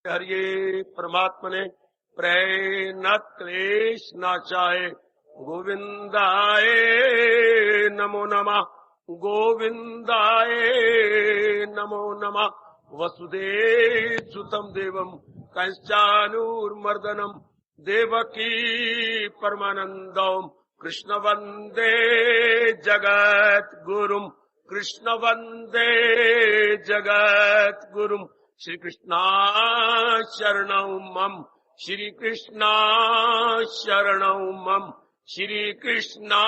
हरिये परमात्मने प्रेरणात् क्लेश नाशाय गोविंदाय नमो नमः। गोविंदाय नमो नमः। वसुदेव सुतं देवं कंचानूर्मर्दनम देवकी परमानंदम कृष्ण वंदे जगत गुरुम। कृष्ण वंदे जगत गुरुम। श्री कृष्णा शरणं मम। श्री कृष्णा शरणं मम। श्री कृष्णा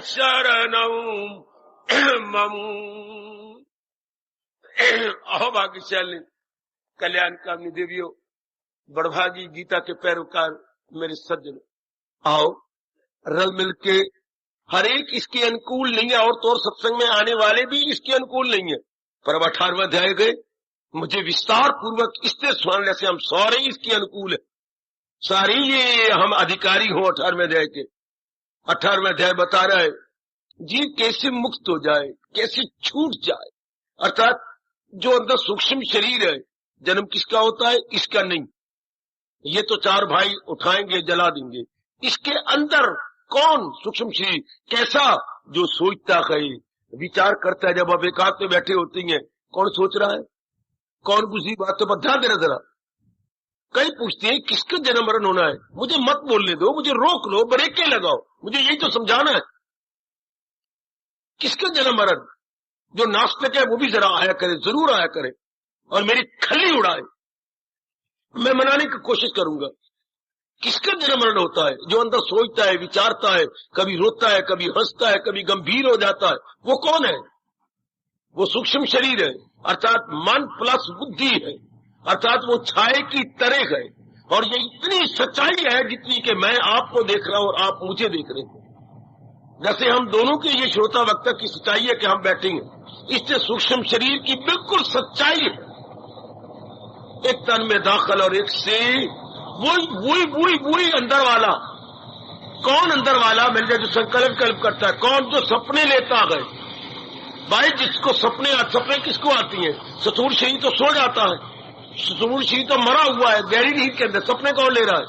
शरणं मम। अहो भाग्यशाली कल्याणकामिनी देवियों, बड़भागी गीता के पैरोकार मेरे सज्जन, आओ रल मिलके, हर एक इसके अनुकूल नहीं है और तो और सत्संग में आने वाले भी इसके अनुकूल नहीं है, पर अब 18वां अध्याय गए, मुझे विस्तार पूर्वक इससे सुनाने से हम सारे इसके अनुकूल है, सारे ये हम अधिकारी हो 18वें अध्याय के। 18वां अध्याय बता रहा है जीव कैसे मुक्त हो जाए, कैसे छूट जाए, अर्थात जो अंदर सूक्ष्म शरीर है, जन्म किसका होता है, इसका नहीं, ये तो चार भाई उठाएंगे जला देंगे, इसके अंदर कौन सूक्ष्म शरीर कैसा, जो सोचता है, विचार करता है। जब आप एकांत में बैठे होते हैं, कौन सोच रहा है, कौन बुझी बात, तो ध्यान देना जरा। कई पूछते हैं किसका जन्म मरण होना है, मुझे मत बोलने दो, मुझे रोक लो, ब्रेकें लगाओ, मुझे यही तो समझाना है। किसका जन्म मरण, जो नास्तिक है वो भी जरा आया करे, जरूर आया करे और मेरी खली उड़ाए, मैं मनाने की कोशिश करूंगा। किसका जन्म मरण होता है, जो अंदर सोचता है, विचारता है, कभी रोता है, कभी हंसता है, कभी गंभीर हो जाता है, वो कौन है, वो सूक्ष्म शरीर है, अर्थात मन प्लस बुद्धि है, अर्थात वो छाए की तरह है। और ये इतनी सच्चाई है जितनी कि मैं आपको देख रहा हूं और आप मुझे देख रहे हैं। जैसे हम दोनों के ये श्रोता वक्ता की सच्चाई है कि हम बैठेंगे, इससे सूक्ष्म शरीर की बिल्कुल सच्चाई है। एक तन में दाखिल और एक से वही अंदर वाला। कौन अंदर वाला, मिल जाए जो संकल्प करता है, कौन जो सपने लेता है। भाई जिसको सपने किसको आती है, स्थूल शरीर तो सो जाता है, स्थूल शरीर तो मरा हुआ है गहरी नींद के अंदर, सपने कौन ले रहा है,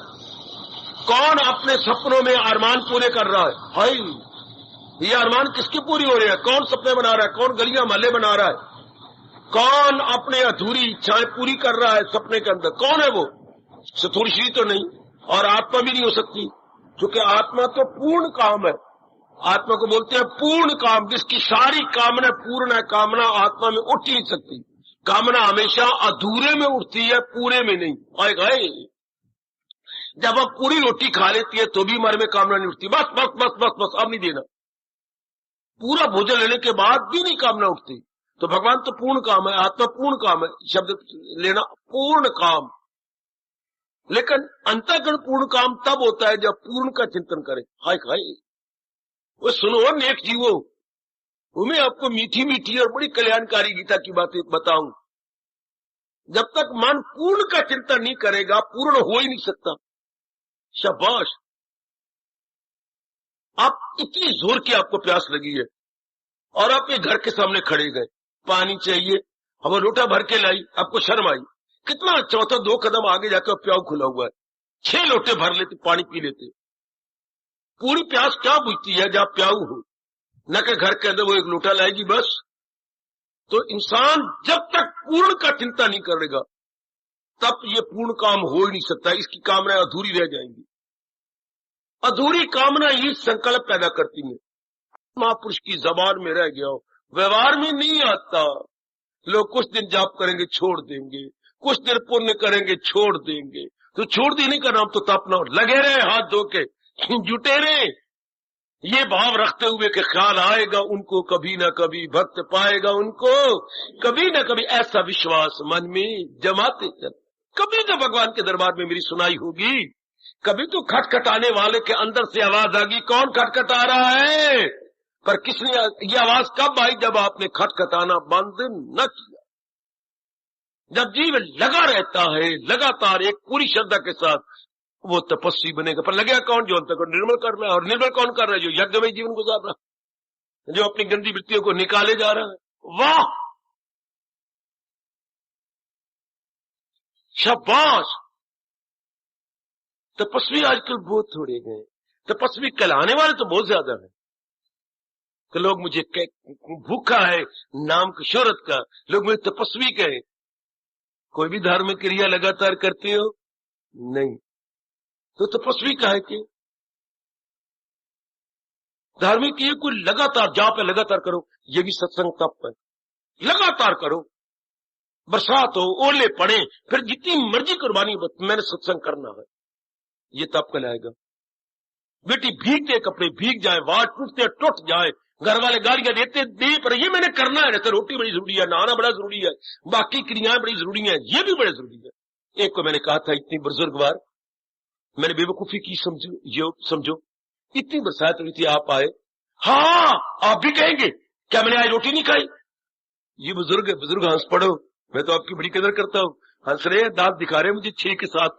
कौन अपने सपनों में अरमान पूरे कर रहा है। हाय, ये अरमान किसके पूरी हो रहे हैं, कौन सपने बना रहा है, कौन गलियां महल्ले बना रहा है, कौन अपने अधूरी इच्छाएं पूरी कर रहा है सपने के अंदर, कौन है वो, स्थूल शरीर तो नहीं, और आत्मा भी नहीं हो सकती, क्योंकि आत्मा तो पूर्ण काम है। आत्मा को बोलते हैं पूर्ण काम, जिसकी सारी कामना पूर्ण है, कामना आत्मा में उठ ही नहीं सकती। कामना हमेशा अधूरे में उठती है, पूरे में नहीं। और गए जब आप पूरी रोटी खा लेती है तो भी हमारे में कामना नहीं उठती, बस बस बस बस बस अब नहीं देना, पूरा भोजन लेने के बाद भी नहीं कामना उठती। तो भगवान तो पूर्ण काम है, आत्मा पूर्ण काम है, शब्द लेना पूर्ण काम। लेकिन अंतःकरण पूर्ण काम तब होता है जब पूर्ण का चिंतन करें। हाय हाय, वो सुनो नेक जीवो, मैं आपको मीठी मीठी और बड़ी कल्याणकारी गीता की बातें बताऊं। जब तक मन पूर्ण का चिंतन नहीं करेगा, पूर्ण हो ही नहीं सकता। शाबाश, आप इतनी जोर की आपको प्यास लगी है और आप एक घर के सामने खड़े गए, पानी चाहिए, हमें लोटा भर के लाई, आपको शर्म आई, कितना अच्छा होता 2 कदम आगे जाकर प्याऊ खुला हुआ है, 6 लोटे भर लेते, पानी पी लेते। पूरी प्यास क्या बुझती है जब प्याऊ हो, न कि घर के अंदर वो एक लोटा लाएगी बस। तो इंसान जब तक पूर्ण का चिंता नहीं करेगा तब ये पूर्ण काम हो ही नहीं सकता, इसकी कामनाएं अधूरी रह जाएंगी। अधूरी कामना ही संकल्प पैदा करती है। महापुरुष की जबान में रह गया हो, व्यवहार में नहीं आता। लोग कुछ दिन जाप करेंगे छोड़ देंगे, कुछ दिन पुण्य करेंगे छोड़ देंगे, तो छोड़ देने का नाम तो तपना। लगे रहे हाथ धो के, जुटे रहे, ये भाव रखते हुए कि ख्याल आएगा उनको, कभी ना कभी भक्त पाएगा उनको, कभी ना कभी ऐसा विश्वास मन में जमाते चल। कभी तो भगवान के दरबार में मेरी सुनाई होगी, कभी तो खटखटाने वाले के अंदर से आवाज आगी, कौन खटखटा रहा है। पर किसने ये आवाज कब आई, जब आपने खटखटाना बंद न किया। जब जीव लगा रहता है लगातार एक पूरी श्रद्धा के साथ, वो तपस्वी बनेगा। पर लगेगा कौन, जो अंतर को निर्मल कर रहा है। और निर्मल कौन कर रहा है, जो यज्ञ में जीवन गुजार रहा है, जो अपनी गंदी वृत्तियों को निकाले जा रहा है। वाह, शाबाश। तपस्वी आजकल बहुत थोड़े गए, तपस्वी कहलाने वाले तो बहुत ज्यादा हैं कि लोग मुझे भूखा है नाम की शोहरत का, लोग मुझे तपस्वी कहे। कोई भी धार्मिक क्रिया लगातार करते हो? नहीं, तो तपस्वी काहे के? धार्मिक क्रिया कोई लगातार जाप है, लगातार करो, ये भी सत्संग तप है। लगातार करो, बरसात हो, ओले पड़े, फिर जितनी मर्जी कुर्बानी, मैंने सत्संग करना है, ये तप कहलाएगा। बेटी भीगते कपड़े भीग जाए, वाट टूटते टूट जाए, घर वाले गालियां देते दे, पर ये मैंने करना है। जैसे रोटी बड़ी जरूरी है, नहाना बड़ा जरूरी है, बाकी क्रियाएं बड़ी जरूरी है, ये भी बड़ी जरूरी है। एक को मैंने कहा था इतनी बुजुर्गवार, मैंने बेवकूफी की, समझो इतनी बरसात हुई थी, आप आए, हाँ आप भी कहेंगे क्या मैंने आज रोटी नहीं खाई? ये बुजुर्ग है, बुजुर्ग हंस पड़ो, मैं तो आपकी बड़ी कदर करता हूं। हंस रहे, दांत दिखा रहे मुझे 6 के साथ।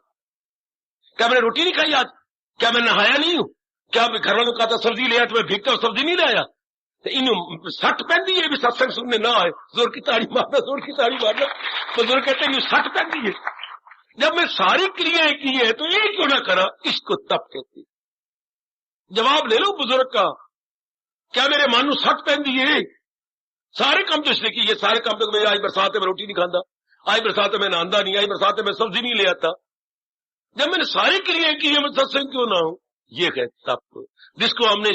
क्या मैंने रोटी नहीं खाई आज? क्या मैं नहाया नहीं हूं? क्या घर वालों का था सब्जी ले आया तो मैं भीगता हूं सब्जी नहीं लाया? तो इन सट पहन दी है, भी सत्संग सुनने ना आए, जोर की ताड़ी मारना, जोर की ताड़ी मारना। बुजुर्ग कहते हैं सट पहन दी है। जब मैं सारी क्रियाएं की है तो ये क्यों ना करा? इसको तप कहती। जवाब ले लो बुजुर्ग का, क्या मेरे मानो सट पहन दिए? सारे काम तो इसने किए, सारे काम तो मैं, आज बरसात है मैं रोटी नहीं खाता, आज बरसात है मैं नहांदा नहीं, आज बरसात है मैं सब्जी नहीं ले आता। जब मैंने सारी क्रियाएं की है मैं सत्संग क्यों ना हूं? ये है तप, जिसको हमने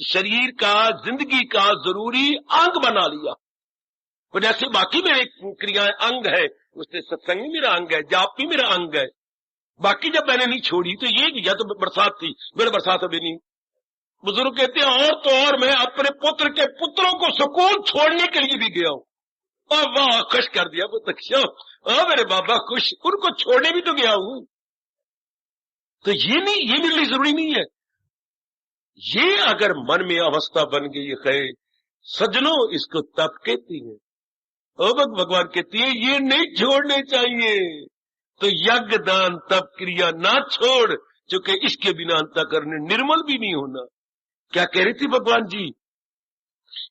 शरीर का, जिंदगी का जरूरी अंग बना लिया। तो जैसे बाकी मेरे क्रियाएं अंग है, उससे सत्संग भी मेरा अंग है, जाप भी मेरा अंग है। बाकी जब मैंने नहीं छोड़ी तो ये किया, तो बरसात थी, मेरे बरसात अभी नहीं। बुजुर्ग कहते हैं और तो और मैं अपने पुत्र के पुत्रों को स्कूल छोड़ने के लिए भी गया हूं। और वाह, खुश कर दिया पुत्र, मेरे बाबा खुश, उनको छोड़ने भी तो गया हूं। तो ये नहीं, ये मेरे लिए जरूरी नहीं है। ये अगर मन में अवस्था बन गई है सज्जनों, इसको तप कहती है। भगवान कहती है ये नहीं छोड़ने चाहिए। तो यज्ञ दान तप क्रिया ना छोड़, क्योंकि इसके बिना अंतःकरण निर्मल भी नहीं होना। क्या कह रही थी भगवान जी?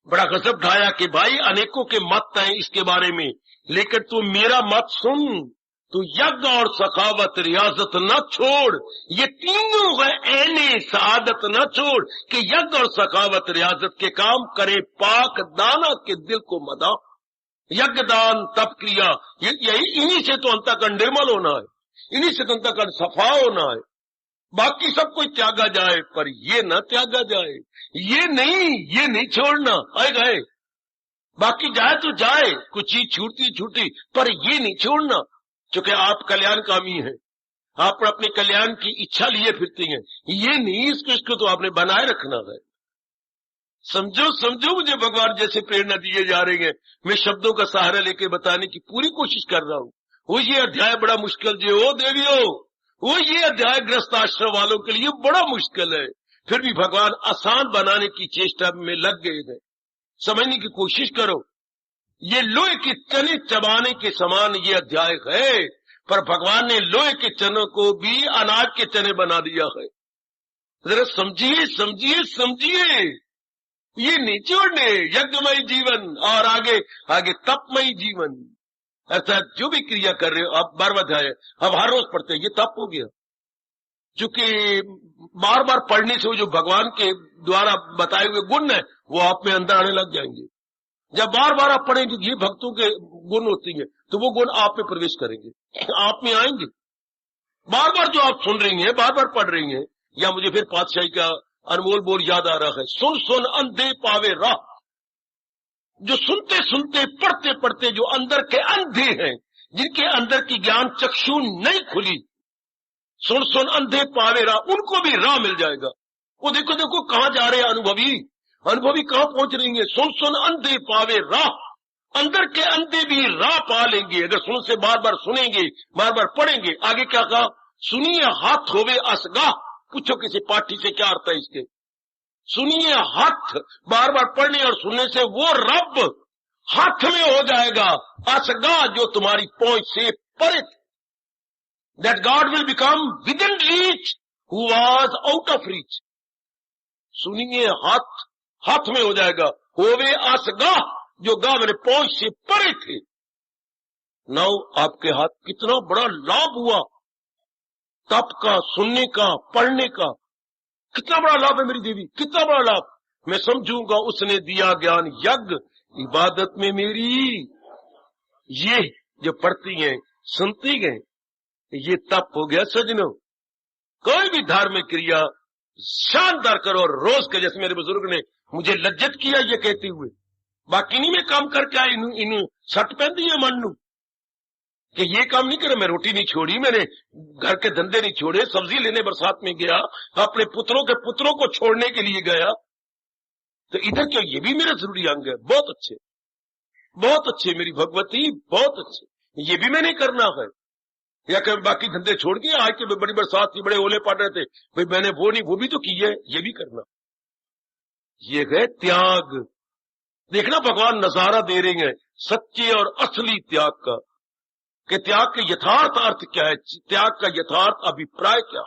बड़ा गजब ढाया कि भाई अनेकों के मत हैं इसके बारे में, लेकिन तू मेरा मत सुन, तू यज्ञ और सखावत रियाजत न छोड़। ये तीनों है ऐने सआदत न छोड़ कि यज्ञ और सखावत रियाजत के काम करे पाक दाना के दिल को मदा। यज्ञ दान तप क्रिया, यही इन्हीं से तो अंतःकरण निर्मल होना है, इन्हीं से तो अंतःकरण सफा होना है। बाकी सब कोई त्यागा जाए पर ये न त्यागा जाए, ये नहीं छोड़ना। आए गए बाकी जाए तो जाए, कुछ चीज छूटी पर ये नहीं छोड़ना, क्योंकि आप कल्याणकामी हैं, आप अपने कल्याण की इच्छा लिए फिरती हैं। ये नहीं, इसको तो आपने बनाए रखना है। समझो मुझे भगवान जैसे प्रेरणा दिए जा रही है, मैं शब्दों का सहारा लेके बताने की पूरी कोशिश कर रहा हूं। वो ये अध्याय बड़ा मुश्किल जो हो देवियों, वो ये अध्याय गृहस्थ आश्रम वालों के लिए बड़ा मुश्किल है, फिर भी भगवान आसान बनाने की चेष्टा में लग गए हैं। समझने की कोशिश करो, ये लोहे के चने चबाने के समान ये अध्याय है, पर भगवान ने लोहे के चनों को भी अनाज के चने बना दिया है। जरा समझिए, ये नहीं छोड़ने, यज्ञमय जीवन और आगे तपमयी जीवन। अर्थात जो भी क्रिया कर रहे हो आप, 12वां अध्याय अब हर रोज पढ़ते हैं, ये तप हो गया। क्योंकि बार बार पढ़ने से जो भगवान के द्वारा बताए हुए गुण है वो आप में अंदर आने लग जाएंगे। जब बार बार आप पढ़ेंगे, ये भक्तों के गुण होती है, तो वो गुण आप में प्रवेश करेंगे, आप में आएंगे। बार बार जो आप सुन रही हैं, बार बार पढ़ रही हैं, या मुझे फिर पातशाही का अनमोल बोल याद आ रहा है, सुन अंधे पावे राह। जो सुनते सुनते पढ़ते पढ़ते जो अंदर के अंधे हैं, जिनके अंदर की ज्ञान चक्षु नहीं खुली, सुन अंधे पावे राह, उनको भी राह मिल जाएगा। वो देखो कहां जा रहे हैं अनुभवी कहां पहुंच रही है। सुन अंधे पावे राह, अंदर के अंधे भी राह पा लेंगे अगर सुन से बार बार सुनेंगे, बार बार पढ़ेंगे। आगे क्या कहा? सुनिए हाथ होवे असगाह। पूछो किसी पाठी से क्या अर्थ है इसके। सुनिए हाथ, बार बार पढ़ने और सुनने से वो रब हाथ में हो जाएगा, असगाह जो तुम्हारी पहुंच से परे। That God will become with in reach who was out of reach. सुनिए हाथ में हो जाएगा, होवे असगाह जो गाह मेरे पहुंच से परे थे। नाउ आपके हाथ कितना बड़ा लाभ हुआ, तप का, सुनने का, पढ़ने का, कितना बड़ा लाभ है मेरी देवी, कितना बड़ा लाभ। मैं समझूंगा उसने दिया ज्ञान यज्ञ, इबादत में मेरी ये जो पढ़ती हैं सुनती गए, ये तप हो गया सजनों। कोई भी धार्मिक क्रिया शानदार करो और रोज के, जैसे मेरे बुजुर्ग ने मुझे लज्जत किया ये कहते हुए, बाकी नहीं मैं काम करके आया, इन सट पहन दिया मन नू कि ये काम नहीं करे। मैं रोटी नहीं छोड़ी, मैंने घर के धंधे नहीं छोड़े, सब्जी लेने बरसात में गया, अपने पुत्रों के पुत्रों को छोड़ने के लिए गया, तो इधर क्यों, ये भी मेरा जरूरी अंग है। बहुत अच्छे, बहुत अच्छे मेरी भगवती, बहुत अच्छे, ये भी मैंने करना है। या कभी बाकी धंधे छोड़ के आज के बड़ी बरसात थी, बड़े ओले पड़ रहे थे, भाई मैंने वो नहीं, वो भी तो की है, ये भी करना। ये है त्याग। देखना भगवान नजारा दे रहे हैं सच्चे और असली त्याग का, कि त्याग के यथार्थ अर्थ क्या है, त्याग का यथार्थ अभिप्राय क्या।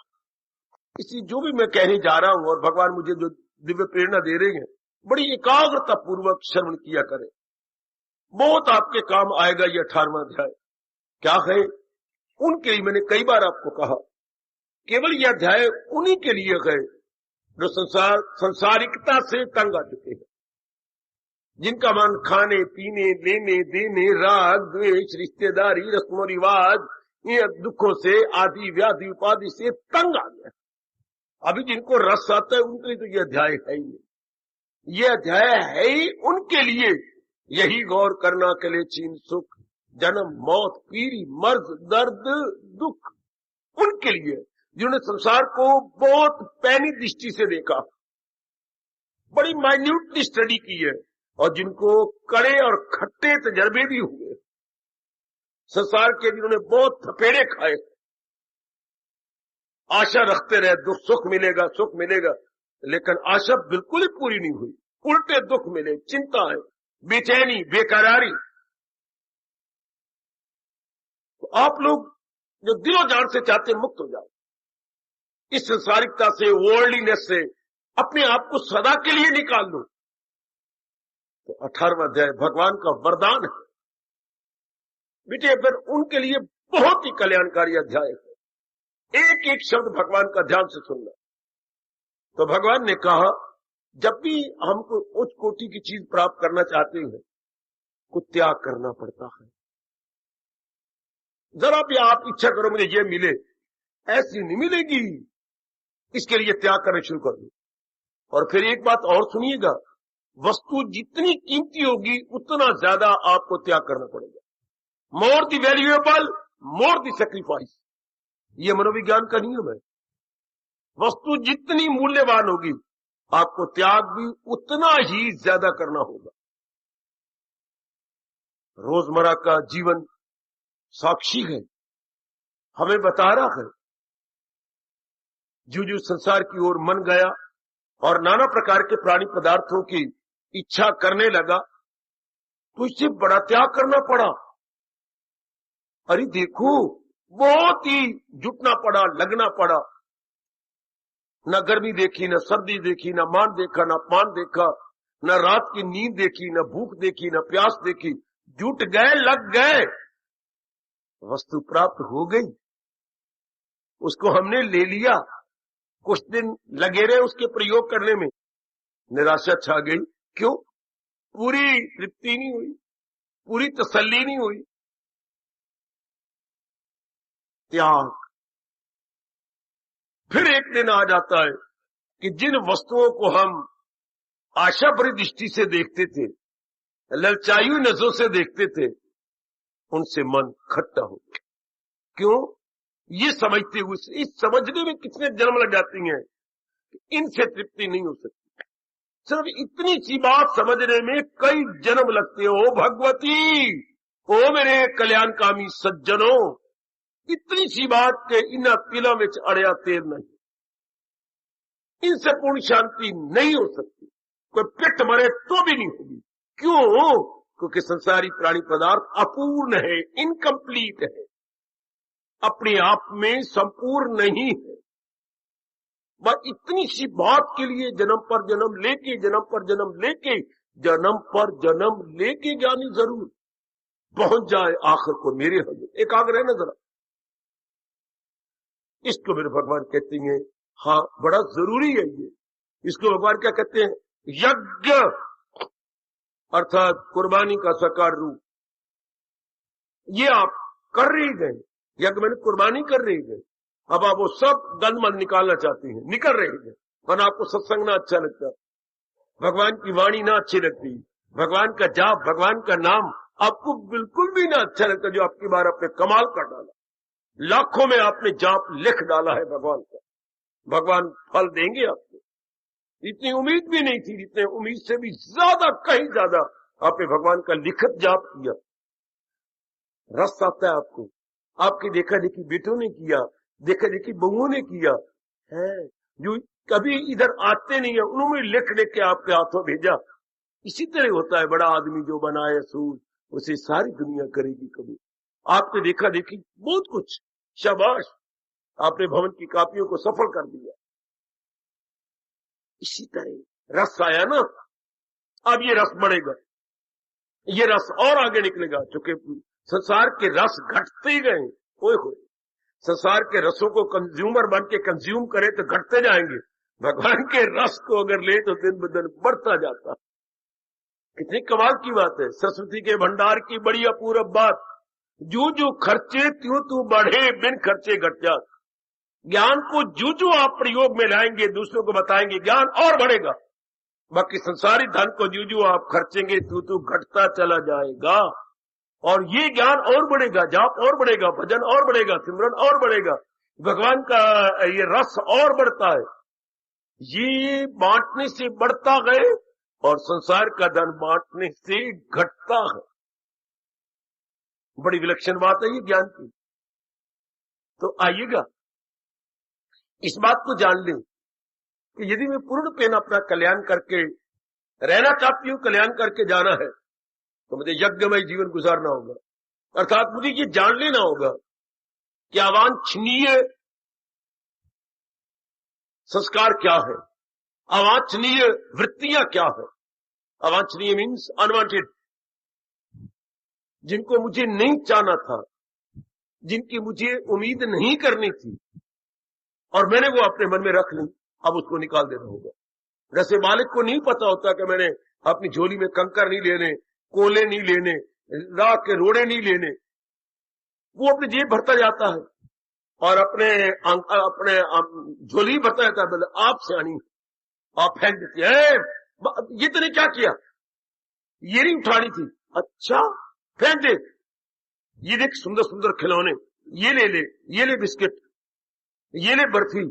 इसी जो भी मैं कहने जा रहा हूं और भगवान मुझे जो दिव्य प्रेरणा दे रहे हैं, बड़ी एकाग्रता पूर्वक श्रवण किया करें, बहुत आपके काम आएगा ये 18वां अध्याय। क्या है, उनके लिए मैंने कई बार आपको कहा, केवल यह अध्याय उन्हीं के लिए है जो संसारिकता से तंग आ चुके हैं, जिनका मन खाने पीने लेने देने राग द्वेष रिश्तेदारी रस्मों रिवाज ये दुखों से आदि व्याधि उपाधि से तंग आ गया। अभी जिनको रस आता है उनके लिए तो यह अध्याय है ही नहीं। यह अध्याय है ही उनके लिए, यही गौर करना के लिए चीन सुख जन्म मौत पीड़ी मर्ज दर्द दुख, उनके लिए जिन्होंने संसार को बहुत पैनी दृष्टि से देखा, बड़ी माइन्यूटली स्टडी की है, और जिनको कड़े और खट्टे तजर्बे भी हुए, संसार के जिन्होंने बहुत थपेड़े खाए, आशा रखते रहे दुख सुख मिलेगा सुख मिलेगा, लेकिन आशा बिल्कुल ही पूरी नहीं हुई, उल्टे दुख मिले, चिंताएं, बेचैनी, बेकरारी। तो आप लोग जो दिलो जान से चाहते मुक्त हो जाओ इस संसारिकता से, वर्ल्डलीनेस से, अपने आप को सदा के लिए निकाल लो, तो 18वां अध्याय भगवान का वरदान है बेटे। फिर उनके लिए बहुत ही कल्याणकारी अध्याय है। एक एक शब्द भगवान का ध्यान से सुनना। तो भगवान ने कहा, जब भी हमको उच्च कोटि की चीज प्राप्त करना चाहते हैं, कुछ त्याग करना पड़ता है। जरा भी आप इच्छा करो मुझे ये मिले, ऐसी नहीं मिलेगी, इसके लिए त्याग करना शुरू कर दो। और फिर एक बात और सुनिएगा, वस्तु जितनी कीमती होगी उतना ज्यादा आपको त्याग करना पड़ेगा। More the valuable more the sacrifice, ये मनोविज्ञान का नियम है। वस्तु जितनी मूल्यवान होगी आपको त्याग भी उतना ही ज्यादा करना होगा। रोजमर्रा का जीवन साक्षी है, हमें बता रहा है। जो संसार की ओर मन गया और नाना प्रकार के प्राणी पदार्थों की इच्छा करने लगा, तो इससे बड़ा त्याग करना पड़ा। अरे देखो, बहुत ही जुटना पड़ा, लगना पड़ा। न गर्मी देखी, न सर्दी देखी, न मान देखा, न अपमान देखा, न रात की नींद देखी, न भूख देखी, न प्यास देखी, जुट गए, लग गए, वस्तु प्राप्त हो गई, उसको हमने ले लिया। कुछ दिन लगे रहे उसके प्रयोग करने में, निराशा छा गई। क्यों? पूरी तृप्ति नहीं हुई, पूरी तसल्ली नहीं हुई। त्याग। फिर एक दिन आ जाता है कि जिन वस्तुओं को हम आशा भरी दृष्टि से देखते थे, ललचाई नजरों से देखते थे, उनसे मन खट्टा हो गया। क्यों? ये समझते हुए, इस समझने में कितने जन्म लग जाती हैं कि इनसे तृप्ति नहीं हो सकती। सिर्फ इतनी सी बात समझने में कई जन्म लगते हो भगवती, ओ मेरे कल्याणकामी सज्जनों, इतनी सी बात के इन्ना तिलों में अड़िया तेल नहीं, इनसे पूर्ण शांति नहीं हो सकती। कोई पिट मरे तो भी नहीं होगी। क्यों? क्योंकि संसारी प्राणी पदार्थ अपूर्ण है, इनकम्प्लीट है, अपने आप में संपूर्ण नहीं है। बस इतनी सी बात के लिए जन्म पर जन्म लेके, जन्म पर जन्म लेके, जन्म पर जन्म लेके ज्ञानी जरूर। पहुंच जाए आखिर को मेरे हजूर। एक आग्रह है ना जरा, इसको मेरे भगवान कहते हैं हाँ बड़ा जरूरी है ये। इसको भगवान क्या कहते हैं? यज्ञ, अर्थात कुर्बानी का साकार रूप। ये आप कर रही गए, यज्ञ मैंने कुर्बानी कर रही गए। अब आप वो सब गंदमंद निकालना चाहती हैं, निकल रही है, वरना आपको सत्संग ना अच्छा लगता, भगवान की वाणी ना अच्छी लगती, भगवान का जाप, भगवान का नाम आपको बिल्कुल भी ना अच्छा लगता, जो आपकी बार आपने कमाल कर डाला। लाखों में आपने जाप लिख डाला है भगवान का, भगवान फल देंगे आपको। इतनी उम्मीद भी नहीं थी, जितने उम्मीद से भी ज्यादा, कहीं ज्यादा आपने भगवान का लिखत जाप किया। रस आता है आपको, आपकी देखा देखी बेटों ने किया, देखा देखी बहुओं ने किया है, जो कभी इधर आते नहीं है उन्होंने लिख लिख के आपके हाथों भेजा। इसी तरह होता है, बड़ा आदमी जो बनाए सूर उसे सारी दुनिया करेगी कभी। आपने देखा देखी बहुत कुछ, शाबाश, आपने भवन की कापियों को सफल कर दिया। इसी तरह रस आया ना, अब ये रस बढ़ेगा, ये रस और आगे निकलेगा, क्योंकि संसार के रस घटते ही गए। ओए होए, संसार के रसों को कंज्यूमर बन के कंज्यूम करे तो घटते जाएंगे, भगवान के रस को अगर ले तो दिन ब दिन बढ़ता जाता। कितनी कमाल की बात है, सरस्वती के भंडार की बड़ी अपूर्व बात। जो जो खर्चे त्यों तू बढ़े, बिन खर्चे घट जा। ज्ञान को जो जो आप प्रयोग में लाएंगे, दूसरों को बताएंगे, ज्ञान और बढ़ेगा। बाकी संसारी धन को जो जो आप खर्चेंगे तू घटता चला जाएगा, और ये ज्ञान और बढ़ेगा, जाप और बढ़ेगा, भजन और बढ़ेगा, सिमरन और बढ़ेगा, भगवान का ये रस और बढ़ता है। ये बांटने से बढ़ता गए और संसार का धन बांटने से घटता है। बड़ी विलक्षण बात है ये ज्ञान की। तो आइएगा इस बात को जान लें कि यदि मैं पूर्ण पेन अपना कल्याण करके रहना चाहती हूं, कल्याण करके जाना है, तो मुझे यज्ञमय जीवन गुजारना होगा। अर्थात मुझे ये जान लेना होगा कि अवांछनीय संस्कार क्या है, अवांछनीय वृत्तियां क्या है। अवांछनीय मीन्स अनवांटेड, जिनको मुझे नहीं चाहना था, जिनकी मुझे उम्मीद नहीं करनी थी, और मैंने वो अपने मन में रख ली, अब उसको निकाल देना होगा। जैसे मालिक को नहीं पता होता कि मैंने अपनी झोली में कंकर नहीं लेने, कोले नहीं लेने, राख के रोड़े नहीं लेने, वो अपनी जेब भरता जाता है और अपने झोली भरता जाता है। बोले आप सियानी, आप फेंक देती है, ये तूने क्या किया, ये नहीं उठानी थी, अच्छा फेंक दे, ये देख सुंदर सुंदर खिलौने, ये ले बिस्किट, ये ले बर्फी,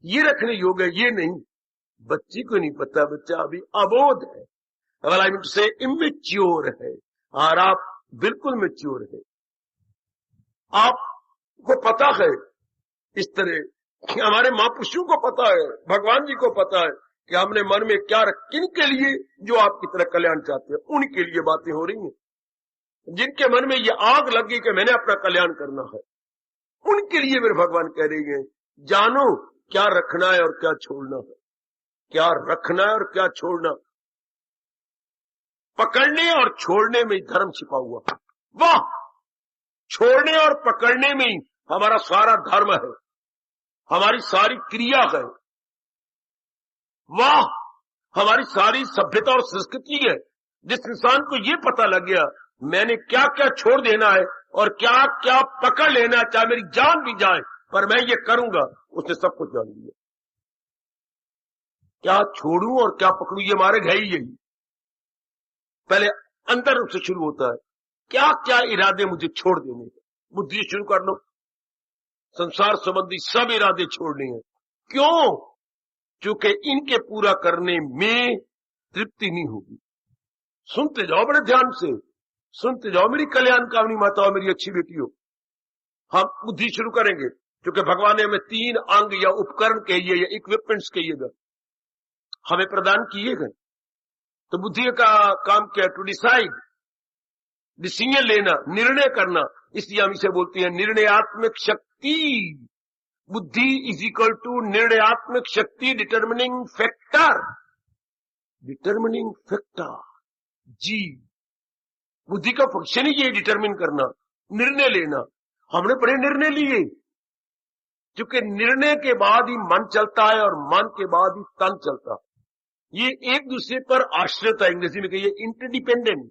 ये रखने योग्य है, ये नहीं। बच्ची को नहीं पता, बच्चा अभी अबोध है, आई मीन टू से इमेच्योर है, और आप बिल्कुल मैच्योर है। आपको पता है, इस तरह हमारे महापुरुषों को पता है, भगवान जी को पता है कि हमने मन में क्या रख, किन के लिए जो आपकी तरह कल्याण चाहते हैं, उनके लिए बातें हो रही हैं। जिनके मन में ये आग लगी कि मैंने अपना कल्याण करना है, उनके लिए मेरे भगवान कह रही है, जानो क्या रखना है और क्या छोड़ना है, क्या रखना है और क्या छोड़ना। पकड़ने और छोड़ने में धर्म छिपा हुआ है। वाह, छोड़ने और पकड़ने में ही हमारा सारा धर्म है, हमारी सारी क्रिया है। वाह, हमारी सारी सभ्यता और संस्कृति है। जिस इंसान को ये पता लग गया मैंने क्या क्या छोड़ देना है और क्या क्या पकड़ लेना है, चाहे मेरी जान भी जाए पर मैं ये करूंगा, उसने सब कुछ जान लिया। क्या छोड़ूं और क्या पकड़ूं, ये मार्ग है ही यही। पहले अंदर से शुरू होता है, क्या क्या इरादे मुझे छोड़ देने हैं, बुद्धि शुरू कर लो। संसार संबंधी सब इरादे छोड़ने हैं। क्यों? क्योंकि इनके पूरा करने में तृप्ति नहीं होगी। सुनते जाओ बड़े ध्यान से, सुनते जाओ मेरी कल्याणकामनी माताओं, मेरी अच्छी बेटियों। हम बुद्धि शुरू करेंगे क्योंकि भगवान ने हमें 3 अंग या उपकरण कहिए या इक्विपमेंट्स कहिएगा हमें प्रदान किए गए। तो बुद्धि का काम क्या है? टू डिसाइड, डिसीजन लेना, निर्णय करना। इसलिए हम इसे बोलते हैं निर्णयात्मक शक्ति। बुद्धि इज इक्वल टू निर्णयात्मक शक्ति, determining factor, determining factor G. बुद्धि का फंक्शन ही ये डिटरमिन करना, निर्णय लेना। हमने बड़े निर्णय लिए, क्योंकि निर्णय के बाद ही मन चलता है और मन के बाद ही तन चलता है। ये एक दूसरे पर आश्रित है, अंग्रेजी में कहिए इंटरडिपेंडेंट।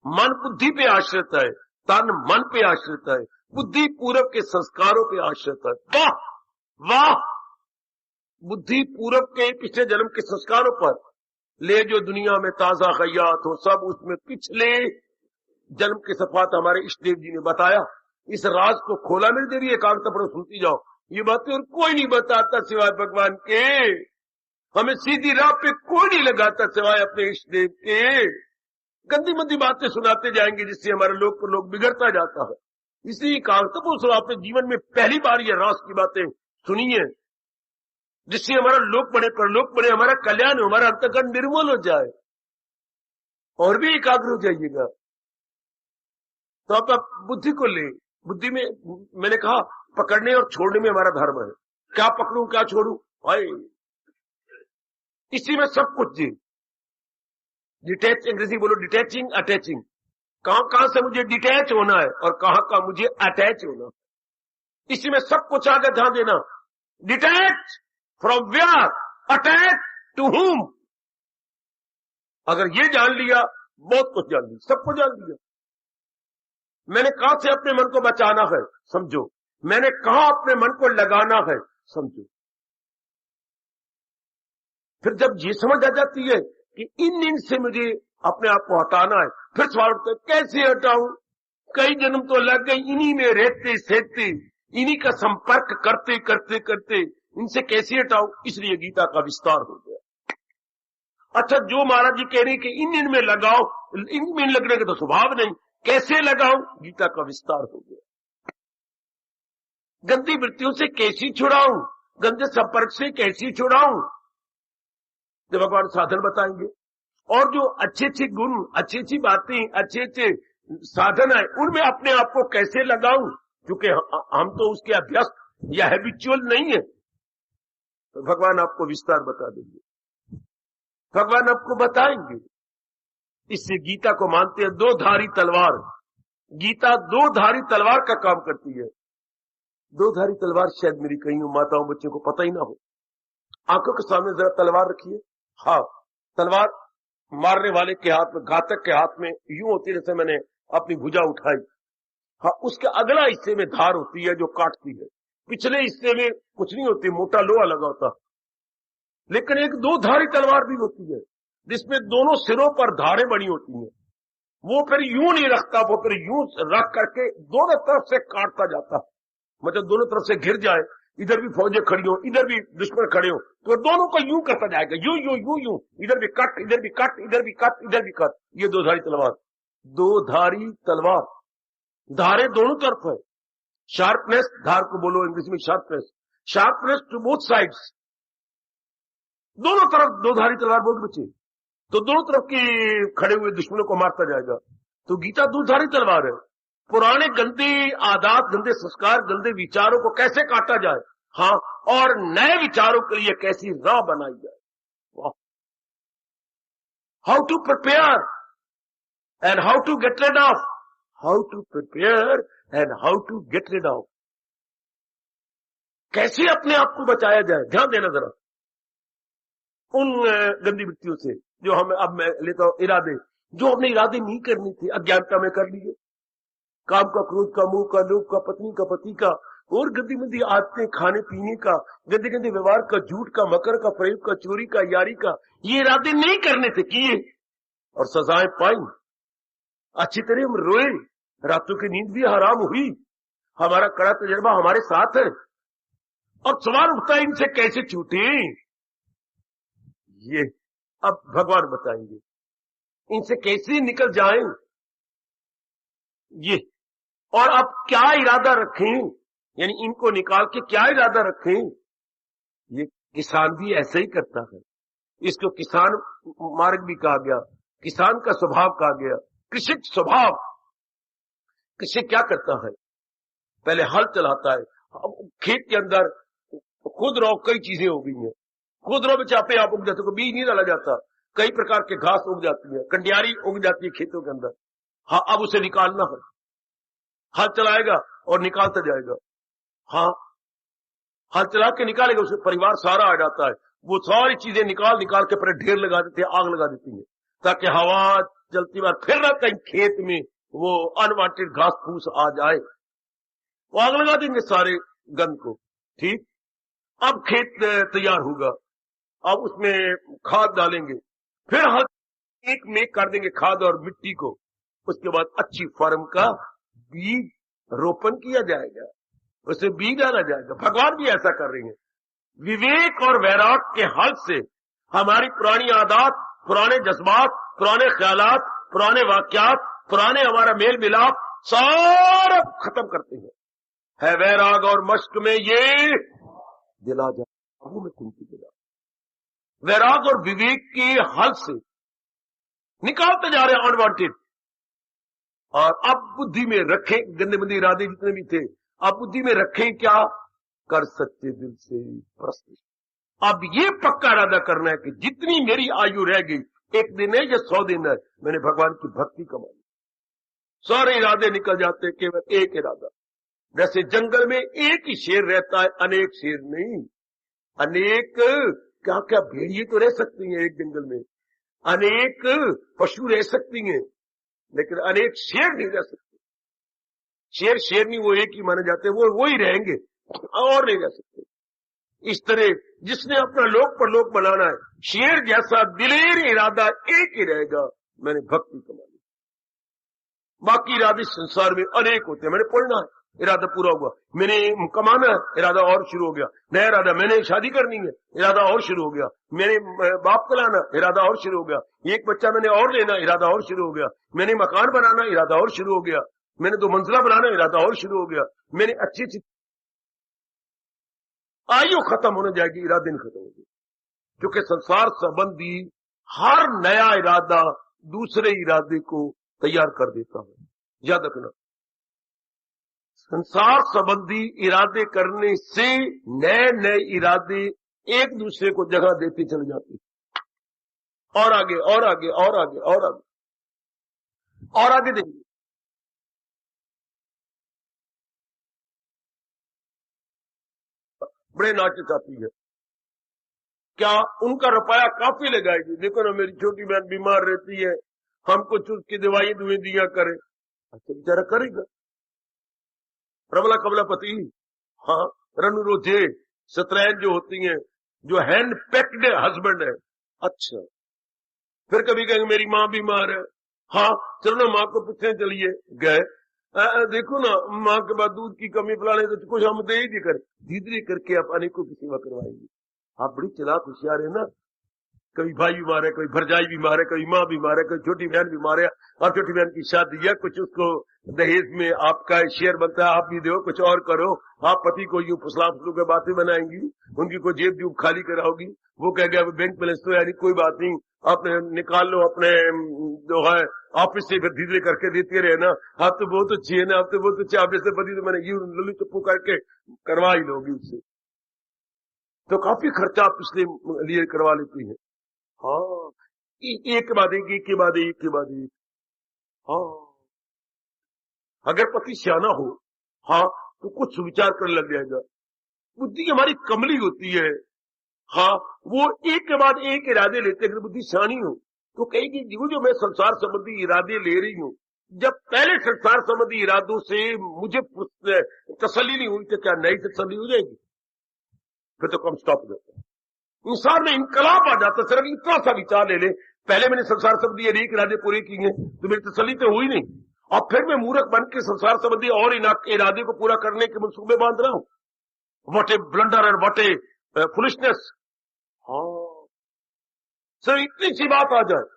मन बुद्धि पे आश्रित है, तन मन पे आश्रित है, बुद्धि पूर्व के संस्कारों पे आश्रित है। वाह वाह, बुद्धि पूर्व के पिछले जन्म के संस्कारों पर ले जो दुनिया में ताजा खयात हो, सब उसमें पिछले जन्म के सफात हमारे इष्टदेव जी ने बताया। इस राज को खोला। मेरी देवी एकांत पढ़ो, सुनती जाओ। ये बातें और कोई नहीं बताता सिवाय भगवान के। हमें सीधी राह पे कोई नहीं लगाता सिवाय अपने इष्टदेव के। गंदी मंदी बातें सुनाते जाएंगे जिससे हमारा लोक पर लोग बिगड़ता जाता है। इसी एकांत पर आपने जीवन में पहली बार ये रास की बातें सुनी है, जिससे हमारा लोक बने, परलोक बने, हमारा कल्याण हो, हमारा अंतःकरण निर्मल हो जाए। और भी एकाग्र हो जाइएगा। तो आप बुद्धि को ले। बुद्धि में मैंने कहा पकड़ने और छोड़ने में हमारा धर्म है। क्या पकड़ूं क्या छोड़ूं, भाई इसी में सब कुछ जी। डिटैच, अंग्रेजी बोलो डिटैचिंग, अटैचिंग। कहां से मुझे डिटैच होना है और कहां का मुझे अटैच होना है, इसी में सब कुछ आगे ध्यान देना। Detach from where, attach to whom। अगर ये जान लिया, बहुत कुछ जान लिया, सब कुछ जान लिया। मैंने कहां से अपने मन को बचाना है, समझो। मैंने कहां अपने मन को लगाना है, समझो। फिर जब ये समझ आ जाती है कि इन से मुझे अपने आप को हटाना है, फिर सवाल उठता है कैसे हटाऊं। कई जन्म तो लग गई इन्हीं में रहते सहते, इन्हीं का संपर्क करते करते करते, इनसे कैसे हटाऊं। इसलिए गीता का विस्तार हो गया। अच्छा, जो महाराज जी कह रहे हैं कि इन में लगाओ, इनमें लगने का तो स्वभाव नहीं, कैसे लगाऊं, गीता का विस्तार हो गया। गंदी वृत्तियों से कैसी छुड़ाऊं, गंदे संपर्क से कैसी छुड़ाऊं, तो भगवान साधन बताएंगे। और जो अच्छे अच्छे गुण, अच्छी अच्छी बातें, अच्छे अच्छे साधन है, उनमें अपने आप को कैसे लगाऊं, क्योंकि हम तो उसके अभ्यस्त या हैबिचुअल नहीं है। तो भगवान आपको विस्तार बता देंगे, भगवान आपको बताएंगे। इससे गीता को मानते हैं दो धारी तलवार। गीता दो धारी तलवार का काम करती है। दो धारी तलवार शायद मेरी कई माताओं बच्चों को पता ही ना हो। आंखों के सामने जरा तलवार रखिए। हाँ, तलवार मारने वाले के हाथ में, घातक के हाथ में यूं होती है जैसे मैंने अपनी भुजा उठाई। हाँ, उसके अगला हिस्से में धार होती है जो काटती है, पिछले हिस्से में कुछ नहीं होती, मोटा लोहा लगा होता। लेकिन एक दो धारी तलवार भी होती है जिसमें दोनों सिरों पर धारें बनी होती हैं। वो फिर यूं नहीं रखता, वो फिर यूं रख करके दोनों तरफ से काटता जाता। मतलब दोनों तरफ से घिर जाए, इधर भी फौजें खड़ी हो, इधर भी दुश्मन खड़े हो, तो दोनों को यूं करता जाएगा, यूं यूं यूं यूं, इधर भी कट, इधर भी कट, इधर भी कट, इधर भी कट। ये दो धारी तलवार। दो धारी तलवार, धारें दोनों तरफ है। शार्पनेस, धार को बोलो इंग्लिश में sharpness, sharpness to both sides. दोनों तरफ दो धारी तलवार बोल बच्चे, तो दोनों तरफ के खड़े हुए दुश्मनों को मारता जाएगा। तो गीता दो धारी तलवार है। पुराने गंदे आदत, गंदे संस्कार, गंदे विचारों को कैसे काटा जाए, हाँ, और नए विचारों के लिए कैसी राह बनाई जाए। वाह, how to prepare and how to get rid of, how to prepare and how to get rid of. कैसे अपने आप को बचाया जाए, ध्यान देना जरा उन गंदी वृत्तियों से जो हम, अब मैं लेता हूं इरादे, जो हमने इरादे नहीं करनी थी, अज्ञानता में कर लिए। काम का, क्रोध का, मुंह का, लोभ का, पत्नी का, पति का, और गंदी मंदी आदतें, खाने पीने का, गंदे गंदे व्यवहार का, झूठ का, मकर का, प्रयोग का, चोरी का, यारी का, ये इरादे नहीं करने थे, किए और सजाएं पाई। अच्छी तरह हम रोए, रातों की नींद भी हराम हुई। हमारा कड़ा तजर्बा हमारे साथ है। और सवाल उठता है इनसे कैसे छूटे। ये अब भगवान बताएंगे इनसे कैसे निकल जाएं ये। और अब क्या इरादा रखें, यानी इनको निकाल के क्या इरादा रखें। ये किसान भी ऐसे ही करता है। इसको किसान मार्ग भी कहा गया, किसान का स्वभाव कहा गया, कृषक स्वभाव। कृषक क्या करता है, पहले हल चलाता है। अब खेत के अंदर खुद रहो कई चीजें हो गई हैं, खुद रहो बच्चे अपने आप उग जाते, बीज नहीं डाला जाता, कई प्रकार के घास उग जाती है, कंडियारी उग जाती है खेतों के अंदर। हाँ, अब उसे निकालना है, हाथ चलाएगा और निकालता जाएगा। हाँ, हाथ चला के निकालेगा, उससे परिवार सारा आ जाता है। वो सारी चीजें निकाल निकाल के पर ढेर लगा देते हैं, आग लगा देती है, ताकि हवा चलती बार फिर ना कहीं खेत में वो अनवांटेड घास फूस आ जाए। वो आग लगा देंगे सारे गंद को। ठीक, अब खेत तैयार होगा, अब उसमें खाद डालेंगे, फिर हर एक में कर देंगे खाद और मिट्टी को। उसके बाद अच्छी फॉर्म का बीज रोपण किया जाएगा, उसे बीज डाला जाएगा। भगवान भी ऐसा कर रहे हैं। विवेक और वैराग के हल से हमारी पुरानी आदत, पुराने जज्बात, पुराने ख्यालात, पुराने वाक्यात, पुराने हमारा मेल मिलाप सारा खत्म करते हैं। है वैराग और मश्क में ये दिला जा, वो में कुंती दिला। वैराग और विवेक के हल से निकालते जा रहे हैं अनवांटेड, और अब बुद्धि में रखें, गंदे मंदे इरादे जितने भी थे, अब बुद्धि में रखें क्या, कर सच्चे दिल से प्रश्न। अब ये पक्का इरादा करना है कि जितनी मेरी आयु रह गई, 1 दिन है या 100 दिन है, मैंने भगवान की भक्ति कमाई। सारे इरादे निकल जाते, केवल एक इरादा। जैसे जंगल में एक ही शेर रहता है, अनेक शेर नहीं। अनेक क्या क्या भेड़िए तो रह सकती हैं एक जंगल में, अनेक पशु रह सकती हैं, लेकिन अनेक शेर नहीं रह सकते। शेर शेरनी वो एक ही माने जाते हैं, वो ही रहेंगे और नहीं रह सकते। इस तरह जिसने अपना लोक परलोक बनाना है, शेर जैसा दिलेर इरादा एक ही रहेगा, मैंने भक्ति कमा ली। बाकी इरादे संसार में अनेक होते हैं। मैंने पढ़ना है, इरादा पूरा हुआ, मैंने कमाना है, इरादा और शुरू हो गया, नया इरादा, मैंने शादी करनी है, इरादा और शुरू हो गया, मैंने बाप को लाना, इरादा और शुरू हो गया, एक बच्चा मैंने और लेना, इरादा और शुरू हो गया, मैंने मकान बनाना, इरादा और शुरू हो गया, मैंने 2 मंजिला बनाना, इरादा और शुरू हो गया, मैंने अच्छी आयु खत्म होने जाएगी, इरादे नहीं खत्म होगी। क्योंकि संसार संबंधी हर नया इरादा दूसरे इरादे को तैयार कर देता है। याद रखना, संसार संबंधी इरादे करने से नए नए इरादे एक दूसरे को जगह देते चले जाते, और आगे और आगे और आगे और आगे और आगे देंगे। बड़े नाट्य चाहती है, क्या उनका रुपया काफी लगाएगी। देखो ना, मेरी छोटी बहन बीमार रहती है, हमको चुस की दवाई दुई दिया करे, अच्छा बेचारा करेगा। प्रबला कबला पति, हाँ, रनु रोजे सत्रैन जो होती हैं, जो हैंड पैक्ड हस्बैंड है। अच्छा, फिर कभी कहेंगे मेरी माँ बीमार है, हाँ चलो ना माँ को पूछने चलिए, गए, देखो ना माँ के बाद दूध की कमी फलाने तो कुछ हम दे ही कर, धीरे करके आप अनेकों की सेवा करवाएंगे। आप बड़ी चलाक होशियार है ना। कभी भाई बीमार है, कोई भरजाई बीमार है, कोई माँ बीमार है, कोई छोटी बहन बीमार है, आप छोटी बहन की शादी है, कुछ उसको दहेज में आपका शेयर बनता है, आप भी दो, कुछ और करो। आप पति को यूं फुसला फुसलू के बातें बनाएंगी, उनकी कोई जेब जूब खाली कराओगी, वो कहेगा बैंक बैलेंस तो यानी कोई बात नहीं, आप निकाल लो अपने जो है ऑफिस से, फिर धीरे करके देते रहे ना, आप तो बहुत अच्छी है ना, आप तो बहुत अच्छे ऑफिस से पति, तो मैंने यूं लुल्लू चप्पू करके करवा ही लोगी उससे, तो काफी खर्चा आप पिछले लिए करवा लेती है। हाँ, एक के बाद एक, एक के बाद एक के बाद एक। हाँ, अगर पति सियाना हो, हाँ, तो कुछ विचार करने लग जाएगा। बुद्धि हमारी कमली होती है, हाँ, वो एक के बाद एक इरादे लेते, अगर बुद्धि सियानी हो तो कहेगी जो मैं संसार संबंधी इरादे ले रही हूँ, जब पहले संसार संबंधी इरादों से मुझे तसल्ली नहीं हुई तो क्या नई तसल्ली हो जाएगी? फिर तो कम स्टॉप हो जाता है। इंसान में इनकलाब आ जाता, सिर्फ इतना सा विचार ले ले, पहले मैंने संसार संबंधी अनेक इरादे पूरे किए तो मेरी तसल्ली तो हुई नहीं, और फिर मैं मूर्ख बन के संसार संबंधी और इरादे को पूरा करने के मंसूबे बांध रहा हूं। What A blunder and what A foolishness. हाँ, सर इतनी सी बात आ जाए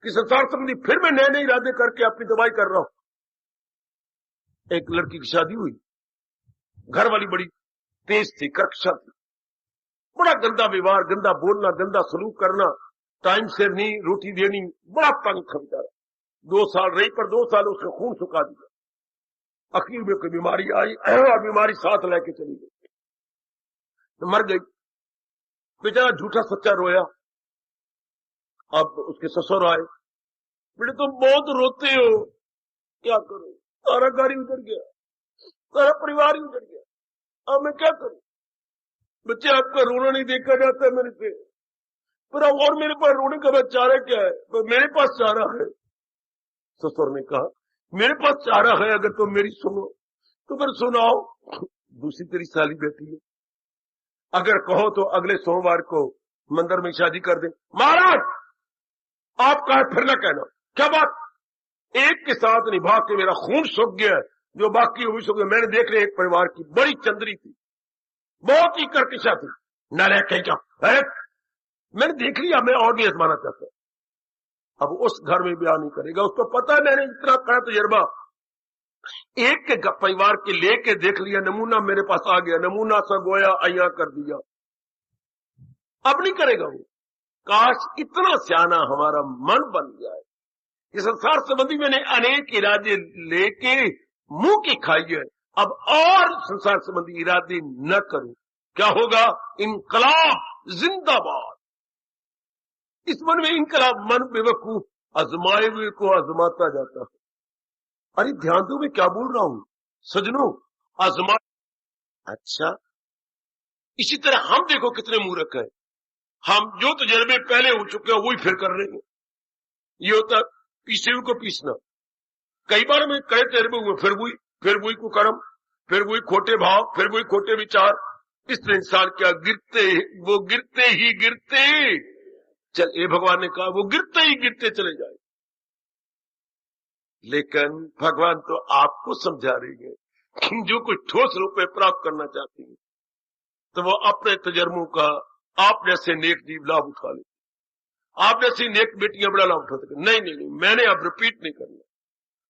कि संसार संबंधी फिर मैं नए नए इरादे करके अपनी दवाई कर रहा हूं। एक लड़की की शादी हुई, घर वाली बड़ी तेज थी, कर्कशा थी, बड़ा गंदा व्यवहार, गंदा बोलना, गंदा सलूक करना, टाइम से नहीं रोटी देनी, बड़ा तंग था बेचारा। 2 साल रही, पर 2 साल उसका खून सुखा दिया। आखिर में कोई बीमारी आई और बीमारी साथ लेके चली गई, तो मर गई। बेचारा झूठा सच्चा रोया। अब उसके ससुर आए, बेटे तुम बहुत रोते हो, क्या करूं, सारा घर ही उजड़ गया, सारा परिवार ही उजड़ गया, अब मैं क्या करूं। बच्चे आपका रोना नहीं देखा जाता है मेरे से, पर और मेरे पास रोने का चारा क्या है, तो मेरे पास चारा है। ससुर ने कहा मेरे पास चारा है, अगर तुम मेरी सुनो तो फिर सुनाओ। दूसरी तेरी साली बैठी है, अगर कहो तो अगले सोमवार को मंदिर में शादी कर दे। महाराज आप कहा फिर न कहना, क्या बात, एक के साथ निभा के मेरा खून सूख गया, जो बाकी हुई सूख गया। मैंने देख लिया एक परिवार की बड़ी चंद्री थी, बहुत ही कर्कशा थी, न क्या मैंने देख लिया, मैं और नहीं आजमाना चाहता। अब उस घर में ब्याह नहीं करेगा, उसको पता है मैंने इतना कड़ा तजर्बा, एक के परिवार के लेके देख लिया, नमूना मेरे पास आ गया, नमूना सा गोया अया कर दिया, अब नहीं करेगा वो। काश इतना सियाना हमारा मन बन जाए। इस संसार संबंधी मैंने अनेक इरादे लेके मुंह की खाई है, अब और संसार संबंधी इरादे न करूं, क्या होगा, इनकलाब जिंदाबाद। इस मन में इनकलाब, मन बेवकूफ आजमाए हुए को आजमाता जाता है। अरे ध्यान दो मैं क्या बोल रहा हूं सजनों, आजमा। अच्छा इसी तरह हम देखो कितने मूर्ख है, हम जो तजर्बे पहले हो चुके हैं वही फिर कर रहे हैं। ये होता पीसे हुए को पीसना, कई बार में कई तजर्बे हुए, फिर वही कुकर्म, फिर वही खोटे भाव, फिर वही खोटे विचार। इस तरह इंसान क्या गिरते ही गिरते चल, ये भगवान ने कहा वो गिरते ही गिरते चले जाए। लेकिन भगवान तो आपको समझा रही है कि जो कोई ठोस रूप में प्राप्त करना चाहती है तो वो अपने तजर्बों का आप जैसे नेक जीव लाभ उठा ले, आप जैसी नेक बेटियां बड़ा लाभ उठा सके। नहीं, मैंने अब रिपीट नहीं करना,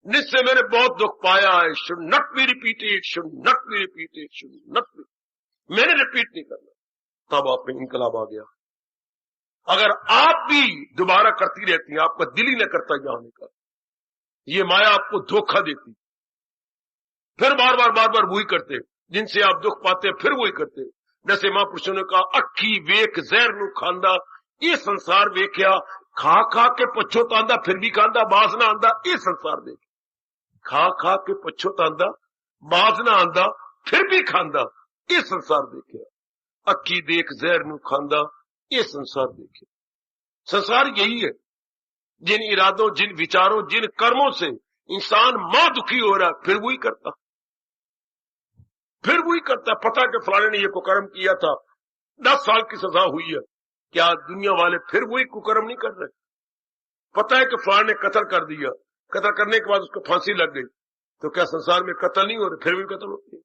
जिससे मैंने बहुत दुख पाया है, should not be repeated, should not be repeated, should not be, मैंने रिपीट नहीं करना। तब आप में इनकलाब आ गया। अगर आप भी दोबारा करती रहती हैं, आपका दिल ही न करता यहाँ आने का, ये माया आपको धोखा देती, फिर बार बार वही करते, जिनसे आप दुख पाते फिर वही करते। जैसे महापुरुषों ने कहा, अक्खी वेख जहर नु खांदा, ये संसार वेख्या, खा खा के पछोतांदा फिर भी खांदा, बाज ना आंदा, ये संसार देख, खा खा के पछोतांदा, बाज ना आंदा फिर भी खांदा, ये संसार देखिया। अक्खी देख जहर नु खांदा, ये संसार देखिए। संसार यही है, जिन इरादों, जिन विचारों, जिन कर्मों से इंसान मां दुखी हो रहा है, फिर वही करता। पता कि फलाने ने ये कुकर्म किया था, 10 साल की सजा हुई है, क्या दुनिया वाले फिर वही कुकर्म नहीं कर रहे? पता है कि फलाने ने कत्ल कर दिया, कत्ल करने के बाद उसको फांसी लग गई, तो क्या संसार में कत्ल नहीं हो रहे, फिर भी कत्ल होती है।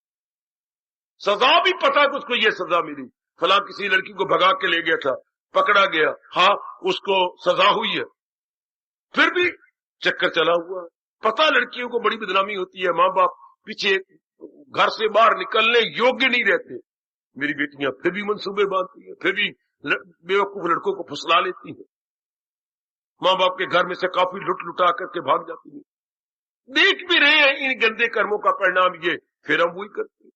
सजा भी पता है कि उसको ये सजा मिली, फला किसी लड़की को भगा के ले गया था, पकड़ा गया, हाँ उसको सजा हुई है, फिर भी चक्कर चला हुआ है। पता लड़कियों को बड़ी बदनामी होती है, माँ बाप पीछे घर से बाहर निकलने योग्य नहीं रहते, मेरी बेटियां फिर भी मंसूबे बांधती है, फिर भी बेवकूफ लड़कों को फुसला लेती है, माँ बाप के घर में से काफी लुटा करके भाग जाती है। देख भी रहे हैं इन गंदे कर्मों का परिणाम ये, फिर हम वही करते हैं।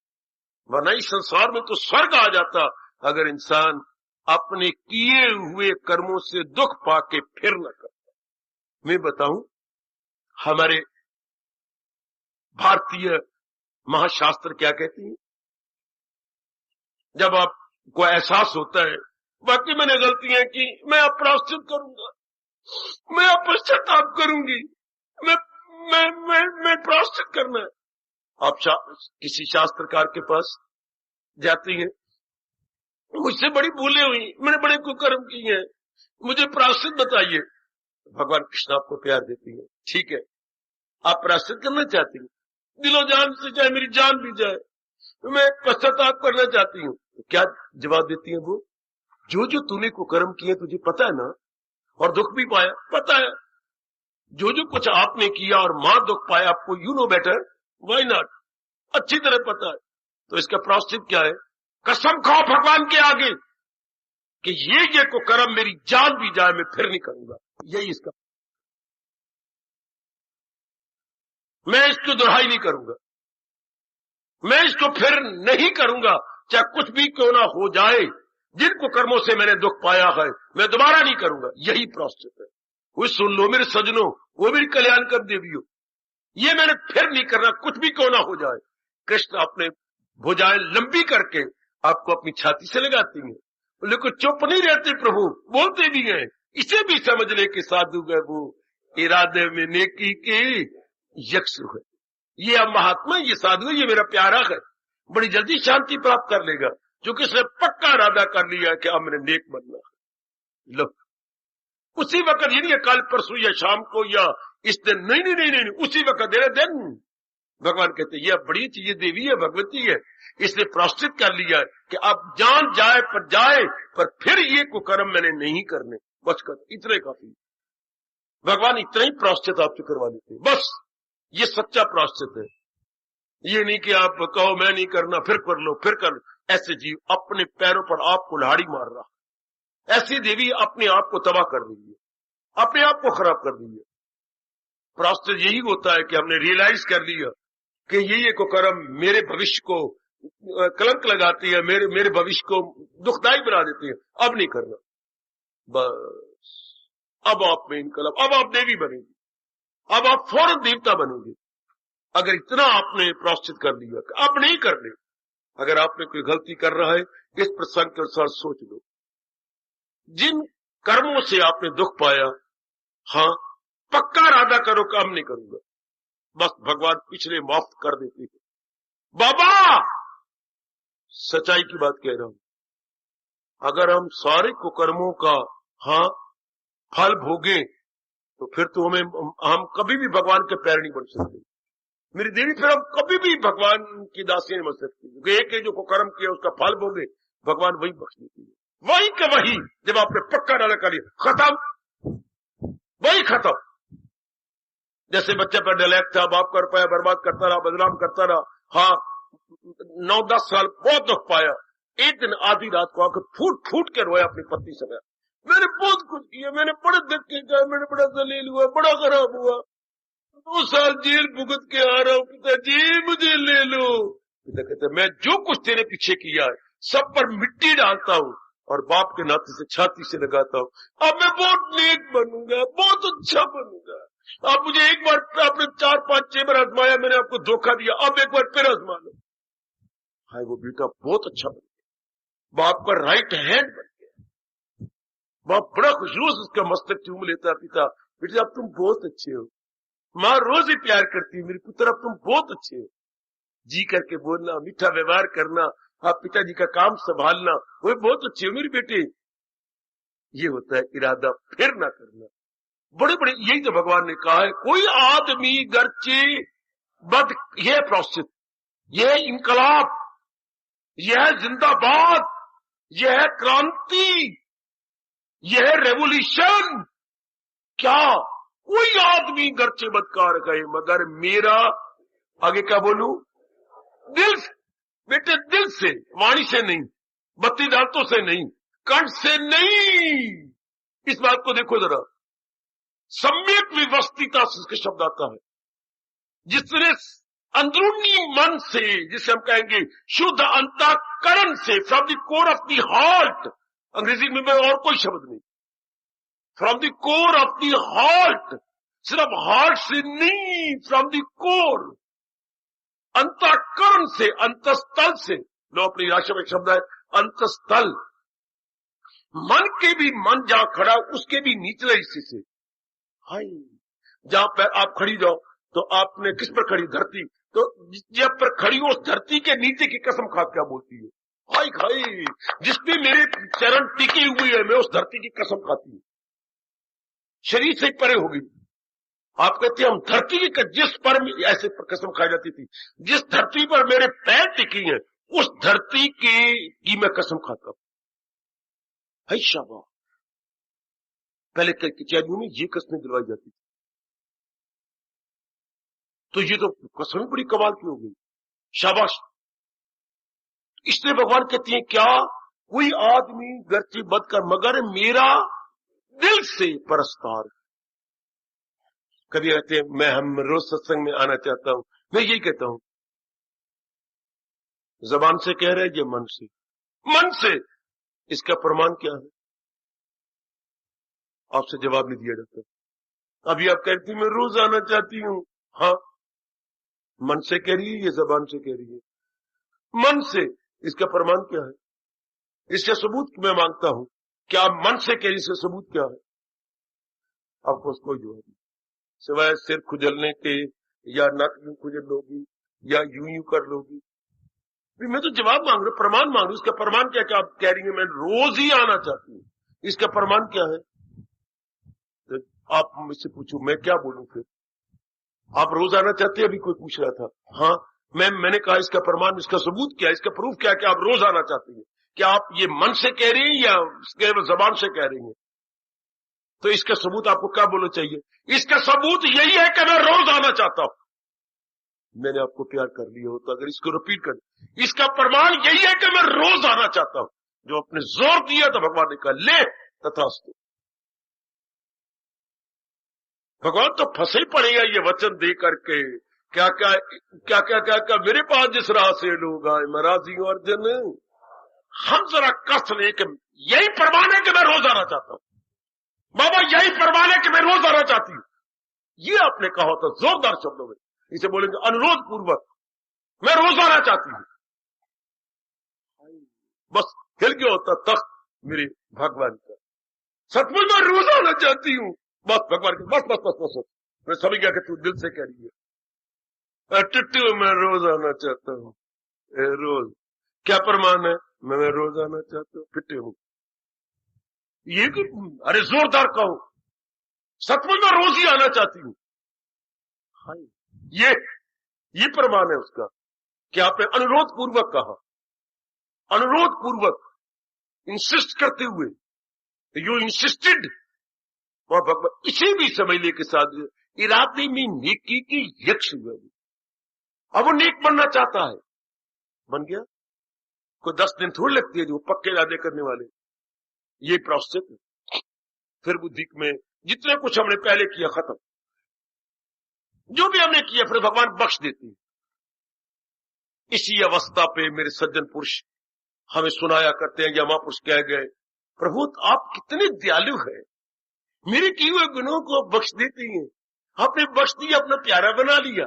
वरना इस संसार में तो स्वर्ग आ जाता अगर इंसान अपने किए हुए कर्मों से दुख पाके फिर न करता। मैं बताऊं, हमारे भारतीय महाशास्त्र क्या कहती है, जब आपको एहसास होता है बाकी मैंने गलतियां की, मैं अब प्रायश्चित करूंगा, मैं अब पश्चाताप करूंगी, मैं प्रायश्चित करना है। आप किसी शास्त्रकार के पास जाती हैं, मुझसे बड़ी भूलें हुई, मैंने बड़े कुकर्म किए हैं, मुझे प्रायश्चित बताइए। भगवान कृष्ण आपको प्यार देती है, ठीक है आप प्रायश्चित करना चाहती हैं, दिलो जान से चाहे मेरी जान भी जाए, मैं पश्चाताप करना चाहती हूँ, तो क्या जवाब देती है वो, जो तूने कुकर्म किए तुझे पता है ना, और दुख भी पाया पता है, जो कुछ आपने किया और मां दुख पाया आपको, you know better, why not, अच्छी तरह पता है, तो इसका प्रायश्चित क्या है, कसम खाओ भगवान के आगे कि ये कुकर्म मेरी जान भी जाए मैं फिर नहीं करूंगा, यही इसका, मैं इसको दोहराई नहीं करूंगा, मैं इसको फिर नहीं करूंगा, चाहे कुछ भी क्यों ना हो जाए, जिन कुकर्मों से मैंने दुख पाया है मैं दोबारा नहीं करूंगा, यही प्रायश्चित है। वो सुन लो मेरे सजनों, वो भी कल्याण कर देवी हो, ये मैंने फिर नहीं करना, कुछ भी क्यों ना हो जाए। कृष्ण अपने भुजाएं लंबी करके आपको अपनी छाती से लगाती हैं, लेकिन चुप नहीं रहते प्रभु, बोलते भी हैं। इसे भी समझ ले कि साधु है वो इरादे में नेकी की यक्षु है। ये अब महात्मा, ये साधु है, ये मेरा प्यारा है, बड़ी जल्दी शांति प्राप्त कर लेगा, क्योंकि इसने पक्का इरादा कर लिया कि अब मैंने नेक बनना है। लो, उसी वक्त, ये नहीं कल परसों या शाम को या इस दिन, नहीं नहीं नहीं नहीं, उसी वक्त दे दिन भगवान कहते ये बड़ी चीज, ये देवी है, भगवती है, इसने प्रायश्चित कर लिया कि अब जान जाए पर फिर ये कुकर्म मैंने नहीं करने, बस कर, इतने काफी। भगवान इतना ही प्रायश्चित आपसे करवा लेते, बस ये सच्चा प्रायश्चित है। ये नहीं कि आप कहो मैं नहीं करना, फिर कर लो, फिर कर लो। ऐसे जीव अपने पैरों पर आप कुल्हाड़ी मार रहा, ऐसी देवी अपने आप को तबाह कर रही है, अपने आप को खराब कर रही है। प्रायश्चित यही होता है कि हमने रियलाइज कर लिया कि ये कुकर्म मेरे भविष्य को कलंक लगाती है, मेरे भविष्य को दुखदायी बना देती है, अब नहीं करना, बस अब आप में इनकलाब, अब आप देवी बनेगी, अब आप फौरन देवता बनेंगे। अगर इतना आपने प्रायश्चित कर लिया, अब नहीं करने। अगर आपने कोई गलती कर रहा है, इस प्रसंग के अनुसार सोच लो, जिन कर्मों से आपने दुख पाया, हाँ पक्का इरादा करो कि अब नहीं करूंगा, बस भगवान पिछले माफ कर देते हैं। बाबा सच्चाई की बात कह रहा हूं, अगर हम सारे कुकर्मों का हाँ फल भोगे तो फिर तो हम कभी भी भगवान के पैर नहीं बन सकते, मेरी देवी, फिर हम कभी भी भगवान की दासी नहीं बन सकती, क्योंकि एक जो कुकर्म किया उसका फल भोगे, भगवान वही बख्श देती है, वही का वही। जब आपने पक्का डाला कर लिया, खत्म, वही खत्म। जैसे बच्चे पर डायलेक्ट था, बाप का रुपया बर्बाद करता रहा, बदनाम करता रहा, हाँ 9-10 साल बहुत दुख पाया, एक दिन आधी रात को आकर फूट फूट के रोया अपनी पत्नी से, मैंने बहुत कुछ किया, मैंने बड़े धक्के खाए, मैंने बड़ा दलील हुआ, बड़ा खराब हुआ, 2 साल जेल भुगत के आ रहा हूं, पिताजी मुझे ले लो। पिता कहते मैं जो कुछ तेरे पीछे किया है सब पर मिट्टी डालता हूं और बाप के नाते से छाती से लगाता हूं, अब मैं बहुत नेक बनूंगा, बहुत अच्छा बनूंगा। आप मुझे एक बार आपने 4-5-6 बार आजमाया, मैंने आपको धोखा दिया, अब एक बार फिर आजमा लो। हाय वो बेटा बहुत अच्छा बन गया, बाप का राइट हैंड बन गया, बाप बड़ा खुशरोज उसका मस्तक चूम लेता, पिता बेटा अब तुम बहुत अच्छे हो, माँ रोज ही प्यार करती है, मेरे पुत्र अब तुम बहुत अच्छे हो, जी करके बोलना, मीठा व्यवहार करना, आप पिताजी का काम संभालना, वो बहुत अच्छे हो मेरे बेटे। ये होता है इरादा फिर ना करना। बड़े बड़े यही तो भगवान ने कहा है, कोई आदमी गर्चे बद, यह प्रायश्चित, यह इनकलाब, यह जिंदाबाद, यह क्रांति, यह रेवोल्यूशन, क्या कोई आदमी गर्चे बदकार कहे मगर मेरा, आगे क्या बोलूं, दिल, बेटे दिल से, वाणी से नहीं, बत्ती दांतों से नहीं, कंठ से नहीं। इस बात को देखो जरा, सम्यक विवस्थिता से इसका शब्द आता है, जिसने अंदरूनी मन से, जिसे हम कहेंगे शुद्ध अंतःकरण से, from the core of the heart, अंग्रेजी में और कोई शब्द नहीं, from the core of the heart, सिर्फ हार्ट से नहीं, फ्रॉम द कोर, अंतःकरण से, अंतस्थल से, लो अपनी राशि में शब्द है अंतस्थल, मन के भी, मन जहां खड़ा उसके भी निचले हिस्से से, हाय जहां पर आप खड़ी जाओ तो आपने किस पर खड़ी, धरती, तो जब पर खड़ी हो उस धरती के नीचे की कसम खा क्या बोलती है, हाय खाई जिस पे मेरे चरण टिके हुए है, मैं उस धरती की कसम खाती हूं, शरीर से परे होगी। आप कहते हैं हम धरती की, जिस पर ऐसे कसम खाई जाती थी, जिस धरती पर मेरे पैर टिकी हैं उस धरती की मैं कसम खाता हूं। है शाबाश, पहले कचहरियों में ये कसमें दिलवाई जाती थी, तो ये तो कसम बड़ी कमाल की हो गई, शाबाश। इसलिए भगवान कहती है क्या, कोई आदमी गर्ची बद कर मगर मेरा दिल से परस्तार। कभी कहते हैं मैं हम रोज सत्संग में आना चाहता हूं, मैं यही कहता हूं, जबान से कह रहे ये मन से, मन से, इसका प्रमाण क्या है, आपसे जवाब नहीं दिया जाता। अभी आप कह रही थी मैं रोज आना चाहती हूँ। हाँ, मन से कह रही है, ये जबान से कह रही है? मन से। इसका प्रमाण क्या है? इसका सबूत मैं मांगता हूं। क्या आप मन से कह रही, इसका सबूत क्या है? आपको उसको जवाब नहीं, सिवाय सिर खुजलने के, या नक यूं खुजल लोगी, या यूं कर लोगी। मैं तो जवाब मांग रहा हूं, प्रमाण मांग रहा हूं। इसका प्रमाण क्या? क्या आप कह रही है मैं रोज ही आना चाहती हूँ, इसका प्रमाण क्या है? तो आप मुझसे पूछो, मैं क्या बोलूं फिर? आप रोज आना चाहते हैं, अभी कोई पूछ रहा था। हाँ, मैंने कहा इसका प्रमाण, इसका सबूत क्या है, इसका प्रूफ क्या है कि आप रोज आना चाहती हैं? क्या आप ये मन से कह रही हैं या केवल जबान से कह रही हैं? तो इसका सबूत आपको क्या बोलना चाहिए? इसका सबूत यही है कि मैं रोज आना चाहता हूं। मैंने आपको प्यार कर लिया हो तो अगर इसको रिपीट कर, इसका प्रमाण यही है कि मैं रोज आना चाहता हूं। जो आपने जोर दिया तो भगवान ने कहा ले तथास्तु। भगवान तो फंसे ही पड़ेगा ये वचन दे करके। क्या क्या क्या क्या क्या क्या मेरे पास जिस राह से लोग आए मैं राजी हूं अर्जुन। हम जरा कष्ट लेके, यही प्रमाण है कि मैं रोज आना चाहता हूं बाबा, यही प्रमाण है कि मैं रोज आना चाहती हूं। ये आपने कहा होता जोरदार शब्दों में, इसे बोलेंगे अनुरोध पूर्वक, मैं रोज आना चाहती हूं। बस हिल गया होता तख्त मेरे भगवान का, सचमुच मैं रोज आना चाहती हूं। बस भगवान के बस बस बस बस, बस। मैं समझ गया कि तू दिल से कह रही है। टिट्टू मैं रोज आना चाहता हूं, रोज। क्या प्रमाण है? मैं रोज आना चाहता हूं, फिटे हूं। ये कि अरे जोरदार कहो, सचमुच मैं रोज ही आना चाहती हूं। हाँ, ये प्रमाण है उसका कि आपने अनुरोध पूर्वक कहा, अनुरोध पूर्वक, इंसिस्ट करते हुए। You insisted. और भगवान इसे भी समझने के साथ इरादे में नेकी की यक्ष हुआ। अब वो नेक बनना चाहता है, बन गया। कोई 10 दिन थोड़ी लगती है जो पक्के इरादे करने वाले। ये प्रोसेस है। फिर बुद्धि में जितने कुछ हमने पहले किया खत्म, जो भी हमने किया फिर भगवान बख्श देती है। इसी अवस्था पे मेरे सज्जन पुरुष हमें सुनाया करते हैं, या महापुरुष कह गए प्रभु आप कितने दयालु हैं, मेरे किए हुए गुनों को बख्श देती हैं। आपने बख्श दिया, अपना प्यारा बना लिया,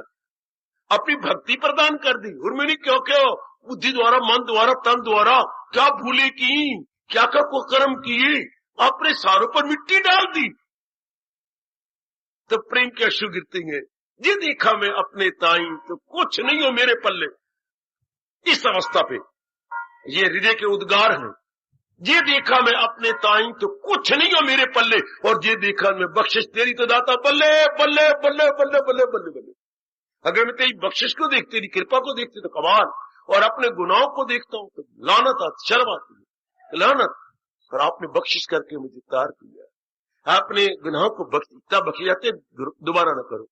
अपनी भक्ति प्रदान कर दी। और मैंने क्यों क्यों बुद्धि द्वारा, मन द्वारा, तन द्वारा क्या भूले की, क्या क्या को कर्म किए, आपने सारों पर मिट्टी डाल दी। तो प्रेम के अश्रु गिरते हैं। ये देखा मैं अपने ताई तो कुछ नहीं हो मेरे पल्ले। इस अवस्था पे ये हृदय के उद्गार हैं। ये देखा मैं अपने ताई तो कुछ नहीं हो मेरे पल्ले, और ये देखा मैं बख्शिश तेरी तो दाता बल्ले बल्ले बल्ले बल्ले बल्ले बल्ले बल्ले। अगर मैं तेरी बख्शिश को देखती, तेरी कृपा को देखती तो कमाल, और अपने गुनाहों को देखता हूं तो लानत आती, शर्म आती है, लानत। और आपने बख्शिश करके मुझे तार दिया, आपने गुनाहों को बख्श जाते, दोबारा ना करो।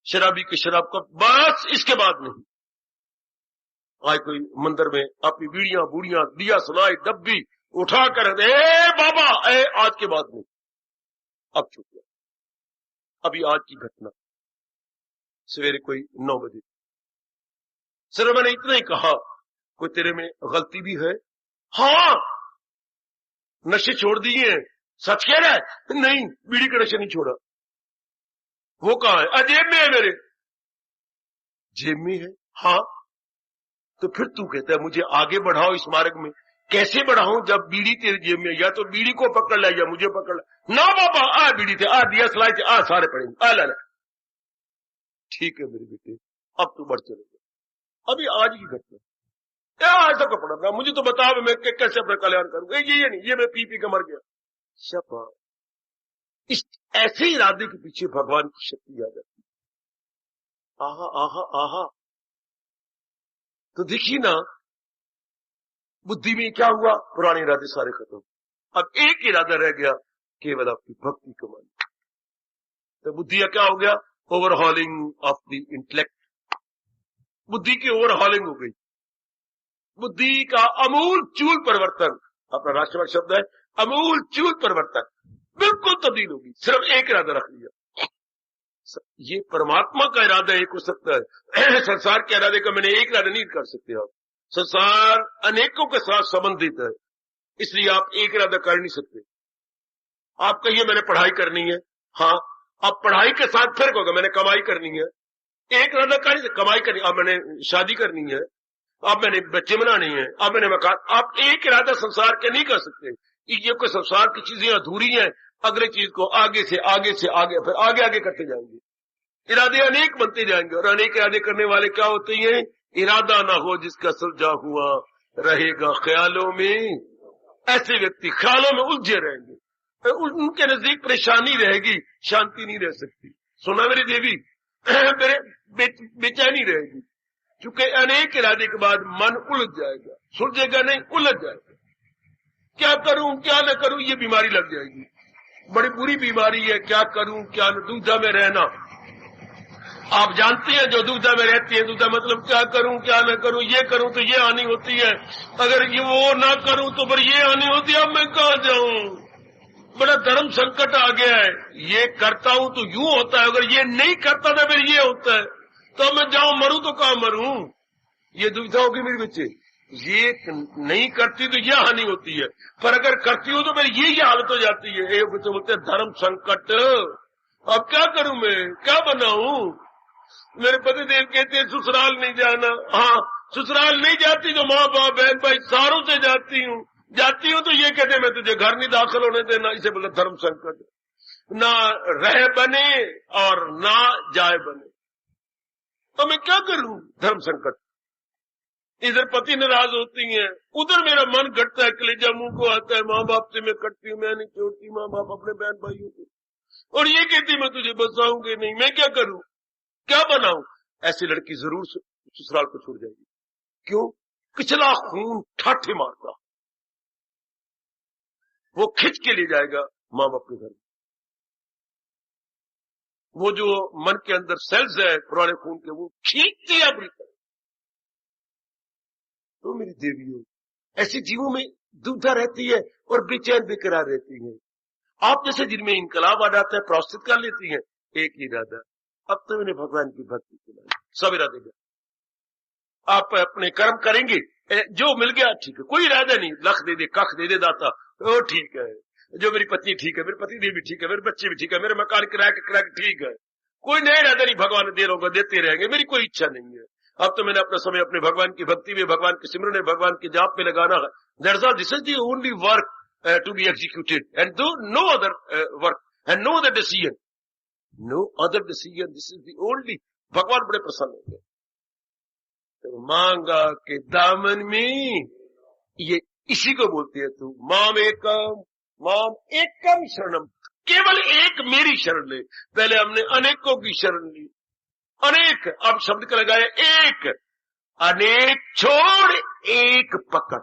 शराबी के शराब का बस, इसके बाद नहीं। आज कोई मंदिर में अपनी बीड़ियां बूढ़ियां दिया सुनाई डब्बी उठा कर बाबा आज के बाद नहीं, अब चुप गया। अभी आज की घटना, सवेरे कोई 9 बजे, सिर्फ मैंने इतना ही कहा कोई तेरे में गलती भी है? हाँ, नशे छोड़ दिए। सच कह रहा है? नहीं, बीड़ी का नशा नहीं छोड़ा। वो कहां है? जेब में है मेरे। जेब में है? हाँ। तो फिर तू कहता है मुझे आगे बढ़ाओ इस मार्ग में। कैसे बढ़ाऊं जब बीड़ी तेरी जेब में? या तो बीड़ी को पकड़ ला या मुझे पकड़ ला। ना बाबा, आ बीड़ी थे, आ दिया सलाई थे, आ सारे पड़ेंगे, आ ला। ठीक है मेरे बेटे, अब तू बढ़ चलेगा। अभी आज की घटना, आज तक पड़ा था, मुझे तो बता मैं कैसे अपना कल्याण करूंगा। ये नहीं, ये मैं पी के मर गया। शपा, इस ऐसे इरादे के पीछे भगवान की शक्ति आ जाती है। आहा आहा आहा। तो देखिए ना, बुद्धि में क्या हुआ, पुराने इरादे सारे खत्म। अब एक इरादा रह गया, केवल आपकी भक्ति कमानी। तो बुद्धि का क्या हो गया? Overhauling of the intellect. बुद्धि की ओवरहॉलिंग हो गई। बुद्धि का अमूल चूल परिवर्तन, अपना राष्ट्रवाद शब्द है, अमूल चूल परिवर्तन, बिल्कुल तब्दील होगी। सिर्फ एक इरादा रख लिया। ये परमात्मा का इरादा एक हो सकता है, संसार के इरादे का मैंने एक इरादा नहीं कर सकते आप। संसार अनेकों के साथ संबंधित है, इसलिए आप एक इरादा कर नहीं सकते। आप कहिए मैंने पढ़ाई करनी है, हाँ, अब पढ़ाई के साथ फर्क होगा, मैंने कमाई करनी है, एक इरादा करनी कमाई करनी, अब मैंने शादी करनी है, अब मैंने बच्चे बनाने हैं, अब मैंने मकान, आप एक इरादा संसार के नहीं कर सकते। ये कोई संसार की चीजें अधूरी हैं, अगले चीज को आगे से आगे से आगे फिर आगे आगे करते जाएंगे, इरादे अनेक बनते जाएंगे। और अनेक इरादे करने वाले क्या होते हैं? इरादा ना हो जिसका सुलझा हुआ रहेगा ख्यालों में, ऐसे व्यक्ति ख्यालों में उलझे रहेंगे, उनके नजदीक परेशानी रहेगी, शांति नहीं रह सकती। सुना मेरी देवी, मेरे बेचैनी रहेगी, क्योंकि अनेक इरादे के बाद मन उलझ जाएगा, सुलझेगा नहीं, उलझ जाएगा। क्या करूं क्या न करूं, ये बीमारी लग जाएगी, बड़ी बुरी बीमारी है। क्या करूं क्या न, दुविधा में रहना। आप जानते हैं जो दुविधा में रहती है, दुविधा मतलब क्या करूं क्या न करूं, ये करूं तो ये हानि होती है, अगर ये वो ना करूं तो फिर ये हानि होती है, अब मैं कहां जाऊं, बड़ा धर्म संकट आ गया है। ये करता हूं तो यूं होता है, अगर ये नहीं करता तो फिर ये होता है, तो मैं जाऊं मरूं तो कहां मरूं, ये दुविधा होगी मेरे बच्चे। ये नहीं करती तो ये हानि होती है, पर अगर करती हो तो फिर ये हालत हो जाती है। एक बच्चे बोलते हैं धर्म संकट, अब क्या करूं मैं, क्या बनाऊं। मेरे पति देव कहते हैं ससुराल नहीं जाना। हाँ, ससुराल नहीं जाती तो माँ बाप बहन भाई सारों से जाती हूँ तो ये कहते मैं तुझे घर नहीं दाखिल होने देना। इसे बोला धर्म संकट, ना रह बने और ना जाए बने, तो मैं क्या करूं, धर्म संकट। इधर पति नाराज होती हैं, उधर मेरा मन घटता है, कलेजा मुंह को आता है, माँ बाप से मैं कटती हूँ, मैं नहीं छोड़ती माँ बाप अपने बहन भाइयों को, और ये कहती मैं तुझे बसाऊंगी नहीं, मैं क्या करूं, क्या बनाऊं। ऐसी लड़की जरूर ससुराल को छोड़ जाएगी। क्यों? पिछला खून ठाठे मारता, वो खिंच के ले जाएगा माँ बाप के घर। वो जो मन के अंदर सेल्स है पुराने खून के, वो खींचते हैं बुरी तरह। तो मेरी देवियों, ऐसे जीवों में दुविधा रहती है और बेचैन बेकरार रहती है। आप जैसे जिनमें इनकलाब आ जाता है, प्रौस्थित कर लेती हैं, एक ही इरादा, अब तो इन्हें भगवान की भक्ति खिलाई, सब इरादे गए। आप अपने कर्म करेंगे, जो मिल गया ठीक है, कोई इरादा नहीं, लख दे दे कख दे दे दाता, वो ठीक है, जो मेरी पत्नी ठीक है, मेरे पति देव भी ठीक है, मेरे बच्चे भी ठीक है, मेरे मकान किराया ठीक है, कोई नया इरादा नहीं, भगवान दे रहा होगा, देते रहेंगे, मेरी कोई इच्छा नहीं है। अब तो मैंने अपना समय अपने भगवान की भक्ति में, भगवान के सिमरन में, भगवान के जाप में लगाना है। That's all, this is the only work to be executed, and no other work and no other decision, no other decision, this is the only. भगवान बड़े प्रसन्न होंगे। तो मांगा के दामन में, ये इसी को बोलते हैं, तू माम एकम शरणम, केवल एक मेरी शरण ले। पहले हमने अनेकों की शरण ली, अनेक, अब शब्द का लगाया एक, अनेक छोड़ एक पकड़।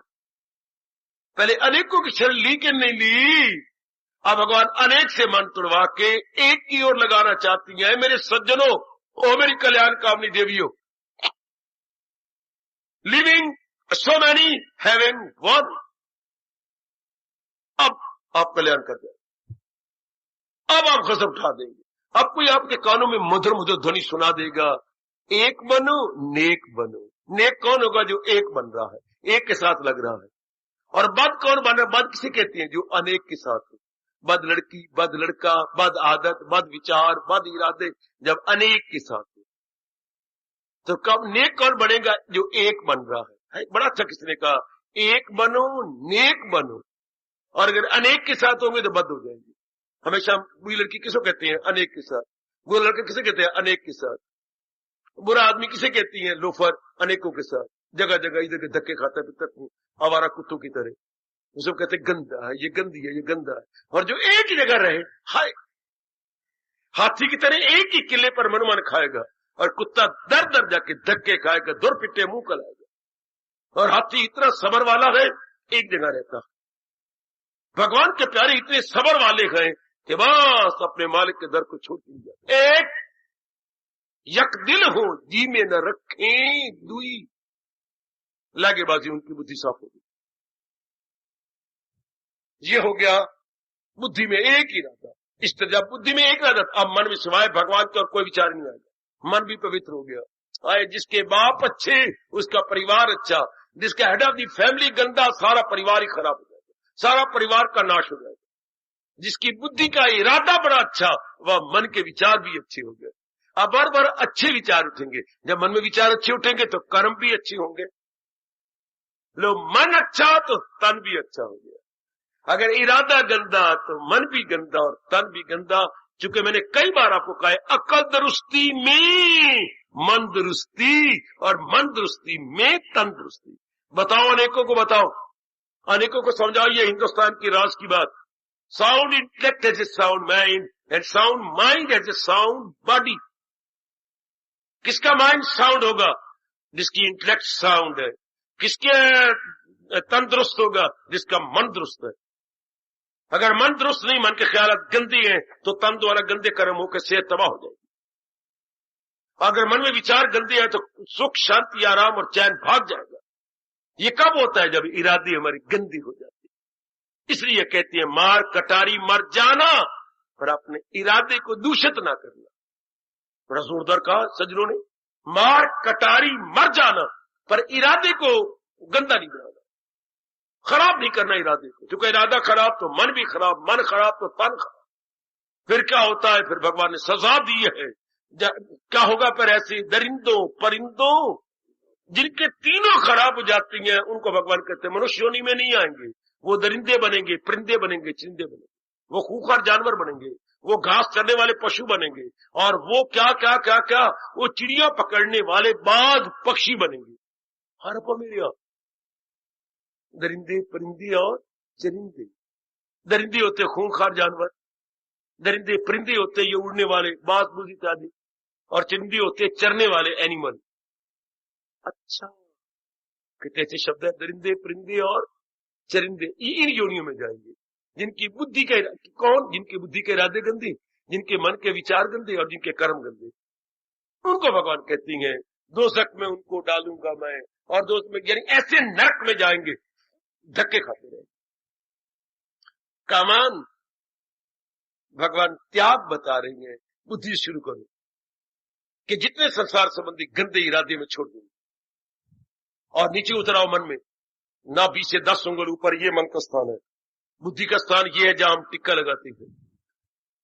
पहले अनेकों की शरण ली कि नहीं ली, अब भगवान अनेक से मन तुड़वा के एक की ओर लगाना चाहती है। मेरे सज्जनों, ओ मेरी कल्याण कामनी देवियों, living so many, having one। अब आप कल्याण कर जाए, अब आप गजब उठा देंगे। अब कोई आपके कानों में मधुर मधुर ध्वनि सुना देगा, एक बनो नेक बनो। नेक कौन होगा? जो एक बन रहा है, एक के साथ लग रहा है। और बद कौन बन रहा है? बद किसे कहते हैं? जो अनेक के साथ हो। बद लड़की, बद लड़का, बद आदत, बद विचार, बद इरादे जब अनेक के साथ हो, तो कब नेक कौन बनेगा? जो एक बन रहा है। बड़ा अच्छा किसने कहा, एक बनो नेक बनो। और अगर अनेक के साथ होंगे तो बद हो जाएंगे। हमेशा बुरी लड़की किसको कहते हैं? अनेक के साथ। बुरा लड़का किसे कहते हैं? अनेक के साथ। बुरा आदमी किसे कहती है? लोफर, अनेकों के साथ। जगह जगह इधर के धक्के खाता है, आवारा कुत्तों की तरह। वो सब कहते गंदा है, ये गंदी है, ये गंदा है। और जो एक ही जगह रहे, हाय, हाथी की तरह एक ही किले पर मन मन खाएगा, और कुत्ता दर दर जाके धक्के खाएगा, दुर पिटे मुंह कलाएगा। और हाथी इतना सबर वाला है, एक जगह रहता। भगवान के प्यारे इतने सबर वाले हैं कि बस अपने मालिक के दर को छोड़ दिया। एक यक दिल हो जी में न रखे दुई, लागेबाजी उनकी बुद्धि साफ हो गई। ये हो गया बुद्धि में एक ही रहता। इस तरह बुद्धि में एक रहता, अब मन में सिवाय भगवान का और कोई विचार नहीं आएगा। मन भी पवित्र हो गया। आए जिसके बाप अच्छे उसका परिवार अच्छा, जिसका हेड ऑफ द फैमिली गंदा सारा परिवार ही खराब हो जाएगा, सारा परिवार का नाश हो जाएगा। जिसकी बुद्धि का इरादा बड़ा अच्छा, वह मन के विचार भी अच्छे हो गए। अब बार बार अच्छे विचार उठेंगे। जब मन में विचार अच्छे उठेंगे तो कर्म भी अच्छे होंगे। लो, मन अच्छा तो तन भी अच्छा हो गया। अगर इरादा गंदा तो मन भी गंदा और तन भी गंदा। चूंकि मैंने कई बार आपको कहा है, अकल दुरुस्ती में मन दुरुस्ती और मन दुरुस्ती में तन दुरुस्ती। बताओ, अनेकों को बताओ, अनेकों को समझाओ। ये हिंदुस्तान की राज की बात। Sound intellect has a sound mind and sound mind has a sound body. किसका माइंड साउंड होगा? जिसकी इंटेलेक्ट साउंड है। किसके तन दुरुस्त होगा? जिसका मन दुरुस्त है। अगर मन दुरुस्त नहीं, मन के ख्यालात गंदे हैं, तो तन द्वारा गंदे कर्म होकर सेहत तबाह हो जाएगी। अगर मन में विचार गंदे हैं तो सुख, शांति, आराम और चैन भाग जाएगा। ये कब होता है? जब इरादे हमारी गंदी हो जाती है। इसलिए कहते हैं, मार कटारी मर जाना, पर अपने इरादे को दूषित ना करना। बड़ा जोरदार कहा सज्जनों ने, मार कटारी मर जाना, पर इरादे को गंदा नहीं बनाना, खराब नहीं करना इरादे को। क्योंकि इरादा खराब तो मन भी खराब, मन खराब तो तन खराब। फिर क्या होता है? फिर भगवान ने सजा दी है। क्या होगा? पर ऐसे दरिंदों परिंदों जिनके तीनों खराब हो जाती हैं, उनको भगवान कहते हैं मनुष्य योनि में नहीं आएंगे। वो दरिंदे बनेंगे, परिंदे बनेंगे, चिंदे बनेंगे, वो खूंखार जानवर बनेंगे, वो घास चरने वाले पशु बनेंगे, और वो क्या क्या क्या क्या वो चिड़िया पकड़ने वाले बाघ पक्षी बनेंगे। हर मेरे दरिंदे, परिंदे और चरिंदे। दरिंदे होते खूंखार जानवर, दरिंदे परिंदे होते ये उड़ने वाले बाज बूझ इत्यादि, और चरिंदे होते चरने वाले एनिमल। अच्छा, कितने अच्छे शब्द है, दरिंदे, परिंदे और चरिंदे। इन योनियों में जाएंगे जिनकी बुद्धि के, कौन? जिनकी बुद्धि के इरादे गंदे, जिनके मन के विचार गंदे और जिनके कर्म गंदे, उनको भगवान कहती हैं दोज़ख में उनको डालूंगा मैं। और दोस्त में यानी ऐसे नरक में जाएंगे, धक्के खाते रहेंगे। कामान भगवान त्याग बता रही है, बुद्धि शुरू करो कि जितने संसार संबंधी गंदे इरादे में छोड़ दो और नीचे उतराओ मन में। नाभि से 10 उंगल ऊपर ये मन का स्थान है, बुद्धि का स्थान ये है जहां हम टिक्का लगाते हैं।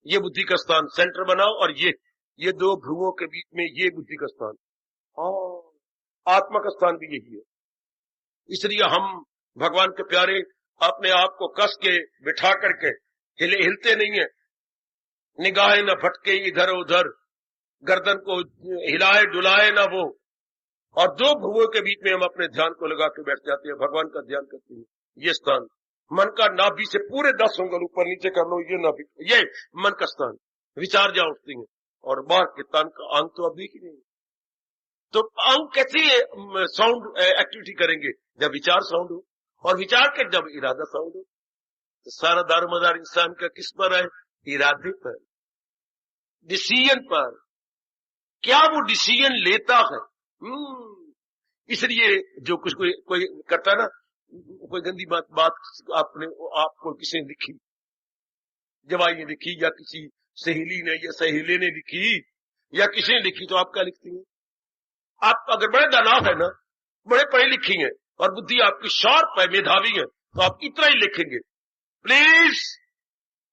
ये बुद्धि का स्थान सेंटर बनाओ, और ये 2 भ्रुवों के बीच में ये बुद्धि का स्थान, आत्मा का स्थान भी यही है। इसलिए हम भगवान के प्यारे अपने आप को कस के बिठा करके हिलते नहीं है, निगाहें न भटके इधर उधर, गर्दन को हिलाए डुलाए ना वो, और 2 भ्रुवों के बीच में हम अपने ध्यान को लगा के बैठ जाते हैं, भगवान का ध्यान करते हैं। ये स्थान मन का नाभि से पूरे 10 उंगल ऊपर नीचे कर लो, ये नाभि, ये मन का स्थान। विचार जहां उठती है, और बाहर के तन का अंग तो अब देख ही नहीं। तो अंग कैसे साउंड एक्टिविटी करेंगे? जब विचार साउंड हो, और विचार के जब इरादा साउंड हो। तो सारा दारोमदार इंसान का किस पर है? इरादे पर, डिसीजन पर। क्या वो डिसीजन लेता है? इसलिए जो कुछ कोई करता है ना, कोई गंदी बात आपको किसी ने लिखी, जवाई ने लिखी, या किसी सहेली ने या सहेले ने लिखी, या किसी ने लिखी, तो आप क्या लिखती हैं? आप अगर बड़े दानाव है ना, बड़े पढ़े लिखी हैं और बुद्धि आपकी शार्प है, मेधावी है, तो आप इतना ही लिखेंगे, please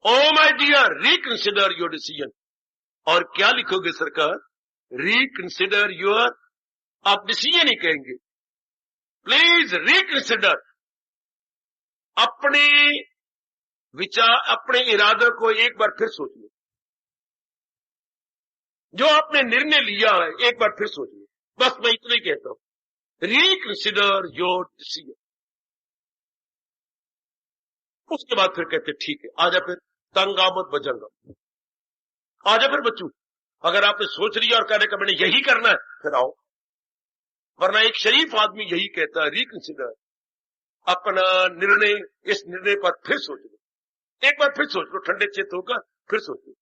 O my dear reconsider your decision. और क्या लिखोगे सरकार? रिकंसिडर योर, आप डिसीजन ही कहेंगे। प्लीज रिकंसिडर, अपने विचार, अपने इरादे को एक बार फिर सोच लो। जो आपने निर्णय लिया है एक बार फिर सोच लो। बस मैं इतना ही कहता हूं, रिकंसिडर योर डिसीजन। उसके बाद फिर कहते ठीक है, आजा फिर तंगा मत बजंगा, आजा फिर बच्चू। अगर आपने सोच लिया और कहने का मैंने यही करना है, फिर आओ। वरना एक शरीफ आदमी यही कहता है, रिकंसिडर, अपना निर्णय, इस निर्णय पर फिर सोच लो, एक बार फिर सोच लो, ठंडे चित्त होकर फिर सोच लो।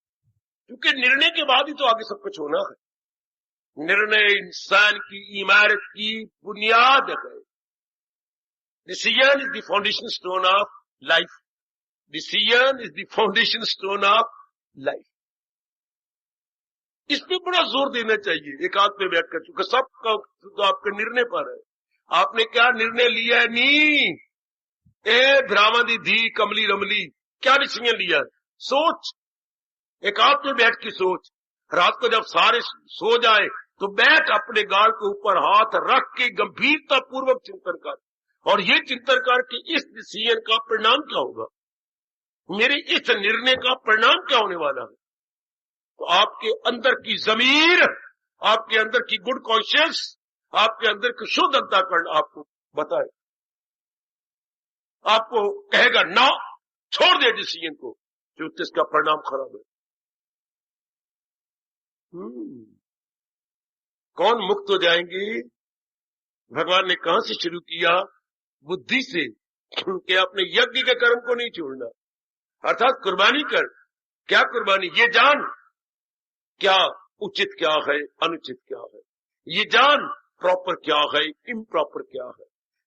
क्योंकि निर्णय के बाद ही तो आगे सब कुछ होना है। निर्णय इंसान की इमारत की बुनियाद है। Decision is the foundation stone of life. Decision is the foundation stone of life. इस पे बड़ा जोर देना चाहिए एकांत में बैठकर, चूंकि सबका तो आपके निर्णय पर है। आपने क्या निर्णय लिया है? नी ए भ्रामदी धी कमली रमली, क्या डिसीजन लिया है? सोच, एकांत में बैठ की सोच। रात को जब सारे सो जाए तो बैठ अपने गाल के ऊपर हाथ रख के गंभीरता पूर्वक चिंतन कर, और ये चिंतन कर कि इस डिसीजन का परिणाम क्या होगा, मेरे इस निर्णय का परिणाम क्या होने वाला है। तो आपके अंदर की ज़मीर, आपके अंदर की गुड कॉन्शियस, आपके अंदर की शुद्ध अंतःकरण आपको बताए, आपको कहेगा ना, छोड़ दे डिसीजन को जो इसका परिणाम खराब है। कौन मुक्त हो जाएंगे? भगवान ने कहां से शुरू किया? बुद्धि से, कि अपने यज्ञ के कर्म को नहीं छोड़ना, अर्थात कुर्बानी कर। क्या कुर्बानी? ये जान क्या उचित क्या है, अनुचित क्या है, ये जान प्रॉपर क्या है, इम्प्रॉपर क्या है,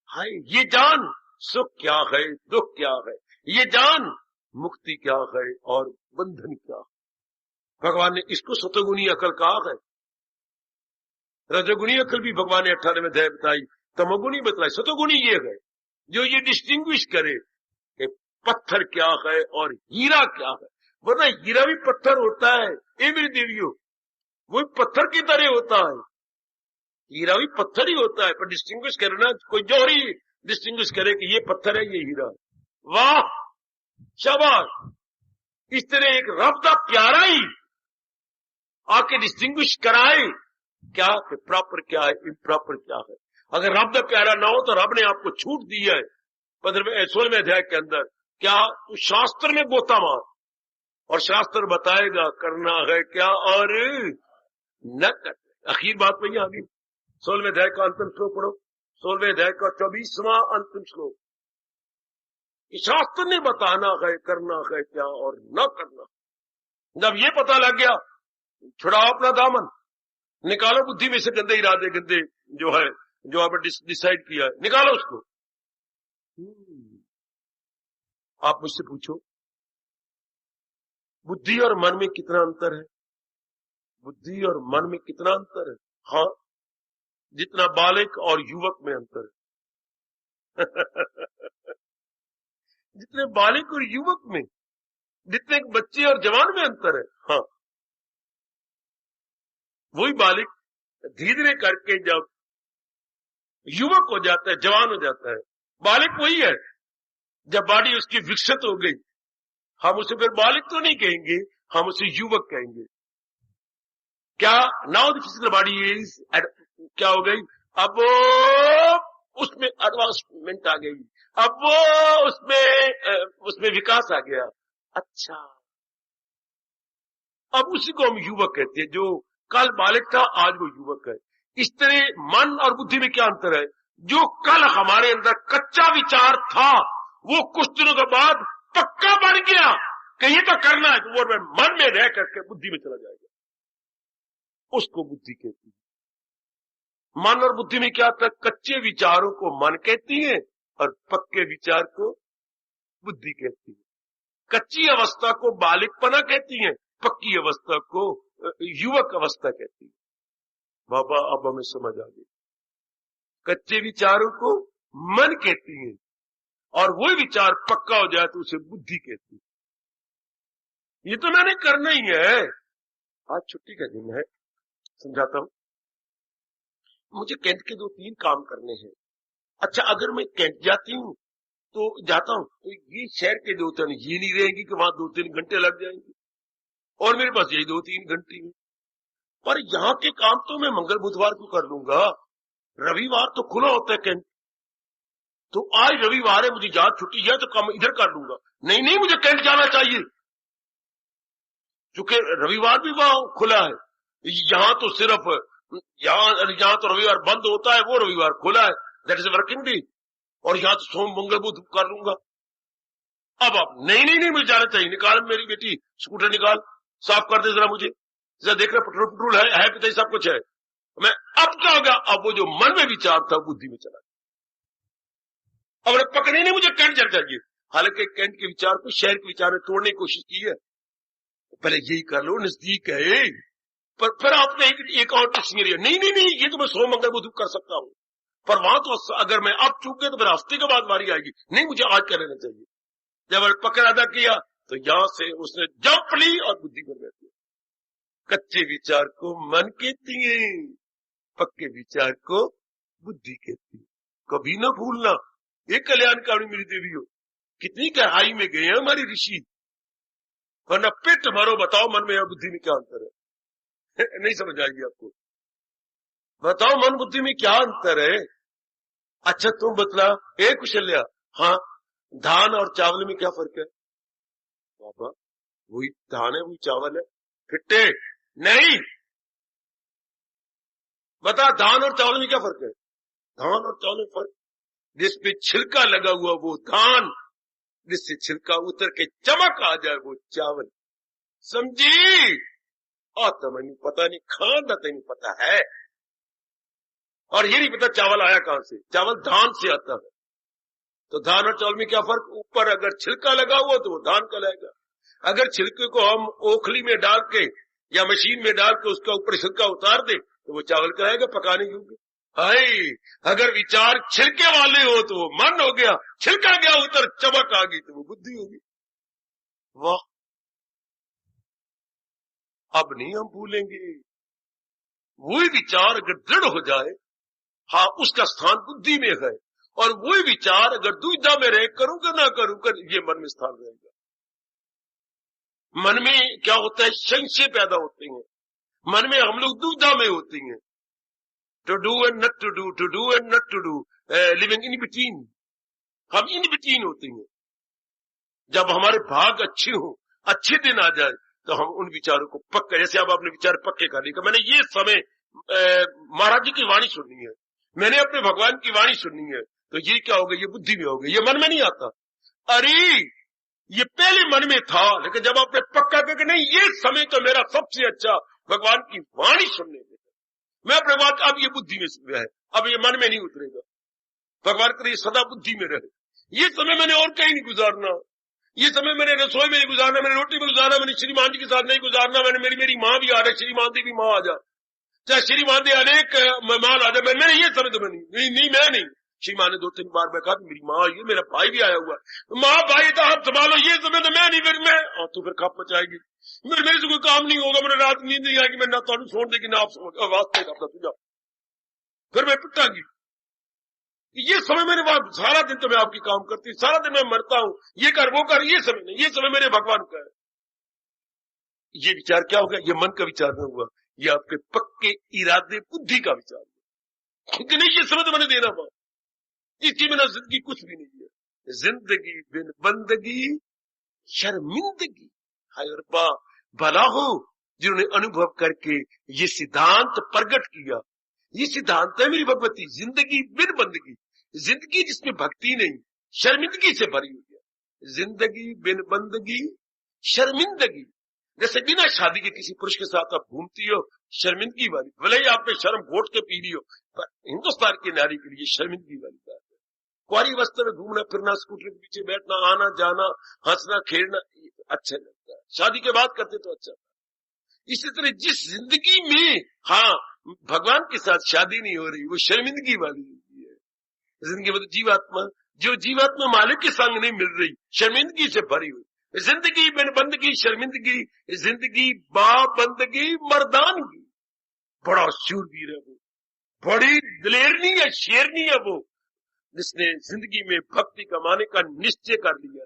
हाय ये जान सुख क्या है, दुख क्या है, ये जान मुक्ति क्या है और बंधन क्या है। भगवान ने इसको सतोगुणी अकल कहा है। रजोगुणी अकल भी भगवान ने 18वें अध्याय बताई, तमोगुणी बताई, सतोगुणी ये है जो ये डिस्टिंग्विश करे कि पत्थर क्या है और हीरा क्या है। वरना हीरा भी पत्थर होता है, ए मेरी देवियों, वो पत्थर की तरह होता है, हीरा भी पत्थर ही होता है। पर डिस्टिंग्विश करना, कोई जौहरी डिस्टिंग्विश करे कि ये पत्थर है, ये हीरा है। वाह, शाबाश। इस तरह एक रब दा प्यारा ही आके डिस्टिंग्विश कराए क्या कि प्रॉपर क्या है, इम्प्रॉपर क्या है। अगर रब दा प्यारा ना हो तो रब ने आपको छूट दी है 16वें अध्याय के अंदर, क्या तू शास्त्र में गोता मार, और शास्त्र बताएगा करना है क्या और न करना। आखिर बात वही आ गई। 16वें अध्याय का अंतिम श्लोक पढ़ो, 16वें अध्याय का 24वां अंतिम श्लोक। शास्त्र ने बताना है करना है क्या और न करना। जब ये पता लग गया, छुड़ाओ अपना दामन, निकालो बुद्धि में से गंदे इरादे, गंदे जो है, जो आपने डिसाइड किया है, निकालो उसको। आप मुझसे पूछो, बुद्धि और मन में कितना अंतर है? बुद्धि और मन में कितना अंतर है? हाँ, जितना बालक और युवक में अंतर है। जितने बालक और युवक में, जितने बच्चे और जवान में अंतर है। हाँ, वही बालक धीरे धीरे करके जब युवक हो जाता है, जवान हो जाता है। बालक वही है जब बॉडी उसकी विकसित हो गई, हम उसे फिर बालक तो नहीं कहेंगे, हम उसे युवक कहेंगे। क्या now the physical body is, क्या हो गई, अब वो उसमें एडवांसमेंट आ गई, अब वो उसमें विकास आ गया। अच्छा, अब उसी को हम युवक कहते हैं। जो कल बालक था आज वो युवक है। इस तरह मन और बुद्धि में क्या अंतर है? जो कल हमारे अंदर कच्चा विचार था वो कुछ दिनों के बाद पक्का बन गया कि ये तो करना है, तो वो मन में रह करके बुद्धि में चला जाएगा, उसको बुद्धि कहती है। मन और बुद्धि में क्या था? कच्चे विचारों को मन कहती है और पक्के विचार को बुद्धि कहती है। कच्ची अवस्था को बालिकपना कहती है, पक्की अवस्था को युवक अवस्था कहती है। बाबा अब हमें समझ आ गई। कच्चे विचारों को मन कहती है और वही विचार पक्का हो जाए तो उसे बुद्धि कहती है। ये तो मैंने करना ही है। आज छुट्टी का दिन है, समझाता हूं। मुझे कैंट के 2-3 काम करने हैं। अच्छा, अगर मैं कैंट जाता हूं तो ये शहर के 2-3 ये नहीं रहेंगी कि वहां 2-3 घंटे लग जाएंगे, और मेरे पास यही 2-3 घंटे हैं। पर यहाँ के काम तो मैं मंगल बुधवार को कर लूंगा, रविवार तो खुला होता है कैंट, तो आज रविवार है, मुझे जहां छुट्टी है तो काम इधर कर लूंगा। नहीं, मुझे कैंट जाना चाहिए, क्योंकि रविवार भी वहां खुला है। यहाँ तो सिर्फ यहाँ तो रविवार बंद होता है, वो रविवार खुला है, दैट इज वर्किंग डे, और यहाँ तो सोम मंगल बुध कर लूंगा। अब आप नहीं मुझे जाना चाहिए। निकाल मेरी बेटी, स्कूटर निकाल, साफ कर दे जरा मुझे, जरा देख रहे पेट्रोल है पिता, सब कुछ है। मैं अब क्या हो गया, अब वो जो मन में विचार था बुद्धि में चला गया। अब पकड़े नहीं, मुझे कैंट जाना चाहिए। हालांकि कैंट के विचार को शहर के विचार में तोड़ने की कोशिश की है। पहले यही कर लो, नजदीक है, पर फिर आपने एक और नहीं, ये तो मैं सोम मंगल बुध कर सकता हूं, पर वहां तो अगर मैं अब चूक गया तो फिर हफ्ते के बाद बारी आएगी। नहीं, मुझे आज कर लेना चाहिए। जब पकड़ अदा किया तो यहां से उसने जंप ली और बुद्धि पर बैठी। कच्चे विचार को मन कहती है, पक्के विचार को बुद्धि कहती है। कभी ना भूलना, ये कल्याणकारी मेरी देवी हो, कितनी गहराई में गए हैं हमारी ऋषि। वरना पेट भरो, बताओ मन में या बुद्धि में क्या अंतर है? नहीं समझ आएगी आपको। बताओ मन बुद्धि में क्या अंतर है? अच्छा तुम बतला, ए कुशल्या, हाँ धान और चावल में क्या फर्क है? बाबा वही धान है वही चावल है। फिट्टे नहीं, बता धान और चावल में क्या फर्क है? धान और चावल में फर्क, जिसपे छिलका लगा हुआ वो धान, जिससे छिलका उतर के चमक आ जाए वो चावल। समझी? आता मैंने पता नहीं, खाना नहीं पता है। और ये नहीं पता चावल आया कहां से। चावल धान से आता है। तो धान और चावल में क्या फर्क? ऊपर अगर छिलका लगा हुआ तो वो धान कहलाएगा। अगर छिलके को हम ओखली में डाल के या मशीन में डाल के उसका ऊपर छिलका उतार दे तो वो चावल कहलाएगा, पकाने योग्य। हाय, अगर विचार छिलके वाले हो तो वो मन हो गया, छिलका गया उतर चमक आ गई तो वो बुद्धि होगी। वाह, अब नहीं हम भूलेंगे। वही विचार अगर दृढ़ हो जाए, हाँ उसका स्थान बुद्धि में है, और वही विचार अगर दुविधा में रहे, करूंगा ना करूंगा, ये मन में स्थान रहेगा। मन में क्या होता है? संशय पैदा होते हैं। मन में हम लोग दुविधा में होते हैं, to do and not to do, to do and not to do, living in between. हम इन बिटवीन होते हैं। जब हमारे भाग अच्छे हो, अच्छे दिन आ जाए, तो हम उन विचारों को पक्का, जैसे अब आपने विचार पक्के कर लिया, मैंने ये समय महाराज जी की वाणी सुननी है, मैंने अपने भगवान की वाणी सुननी है, तो ये क्या होगा? ये बुद्धि में होगा, ये मन में नहीं आता। अरे ये पहले मन में था, लेकिन जब आपने पक्का करके नहीं, ये समय तो मेरा सबसे अच्छा भगवान की वाणी सुनने में, मैं अपने बात, अब ये बुद्धि में है, अब ये मन में नहीं उतरेगा। भगवान करे सदा बुद्धि में रहे। ये समय मैंने और कहीं नहीं गुजारना, ये समय मैंने रसोई में नहीं गुजारना, मैंने रोटी में गुजारना, मैंने श्रीमान जी के साथ नहीं गुजारना, मैंने मेरी माँ भी आ रही, श्रीमान दी भी माँ आ जाए, चाहे श्रीमान दी अनेक मेहमान आ जाए, मैंने ये समय तो मैं नहीं। श्रीमान ने 2-3 बार मैं कहा मेरी माँ आई है, मेरा भाई भी आया हुआ है, माँ भाई तो आप संभालो, ये समय तो मैं नहीं, फिर मैं तो फिर कब मचाएगी, मेरे से कोई काम नहीं होगा, मेरे रात नींद नहीं आएगी, मैं ना तो छोड़ देगी ना आप वास्ते तुझा, फिर मैं पिटागी। ये समय मैंने सारा दिन तो मैं आपकी काम करती, सारा दिन मैं मरता हूं, ये कर वो कर, ये समय नहीं, ये समय मेरे भगवान का है। ये विचार क्या होगा? ये मन का विचार नहीं हुआ, ये आपके पक्के इरादे बुद्धि का विचार हुआ, क्योंकि नहीं ये समय तो मैंने देना पा, इसकी बिना जिंदगी कुछ भी नहीं है। जिंदगी बिन बंदगी शर्मिंदगी। हाय अरबा, भला हो जिन्होंने अनुभव करके ये सिद्धांत प्रकट किया। ये सिद्धांत है मेरी भगवती, जिंदगी बिन बंदगी, जिंदगी जिसमें भक्ति नहीं, शर्मिंदगी से भरी हुई है। जिंदगी बिन बंदगी शर्मिंदगी। जैसे बिना शादी के किसी पुरुष के साथ आप घूमती हो, शर्मिंदगी वाली, भले ही आप में शर्म घोट के पी रही हो, पर हिंदुस्तान की नारी के लिए शर्मिंदगी वाली बात है। कुंवारी अवस्था में घूमना फिरना, स्कूटर के पीछे बैठना, आना जाना, हंसना खेलना अच्छा लगता है, शादी के बाद करते तो अच्छा। इसी तरह जिस जिंदगी में हाँ भगवान के साथ शादी नहीं हो रही, वो शर्मिंदगी वाली जिंदगी है। जिंदगी मतलब जीवात्मा, जो जीवात्मा मालिक के संग नहीं मिल रही, शर्मिंदगी से भरी हुई जिंदगी बिन बंदगी शर्मिंदगी, जिंदगी बंदगी मर्दानगी। बड़ा शूरवीर है वो, बड़ी दिलेरनी है, शेरनी है वो, जिसने जिंदगी में भक्ति कमाने का निश्चय कर लिया।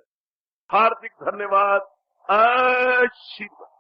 हार्दिक धन्यवाद। आशीर्वाद।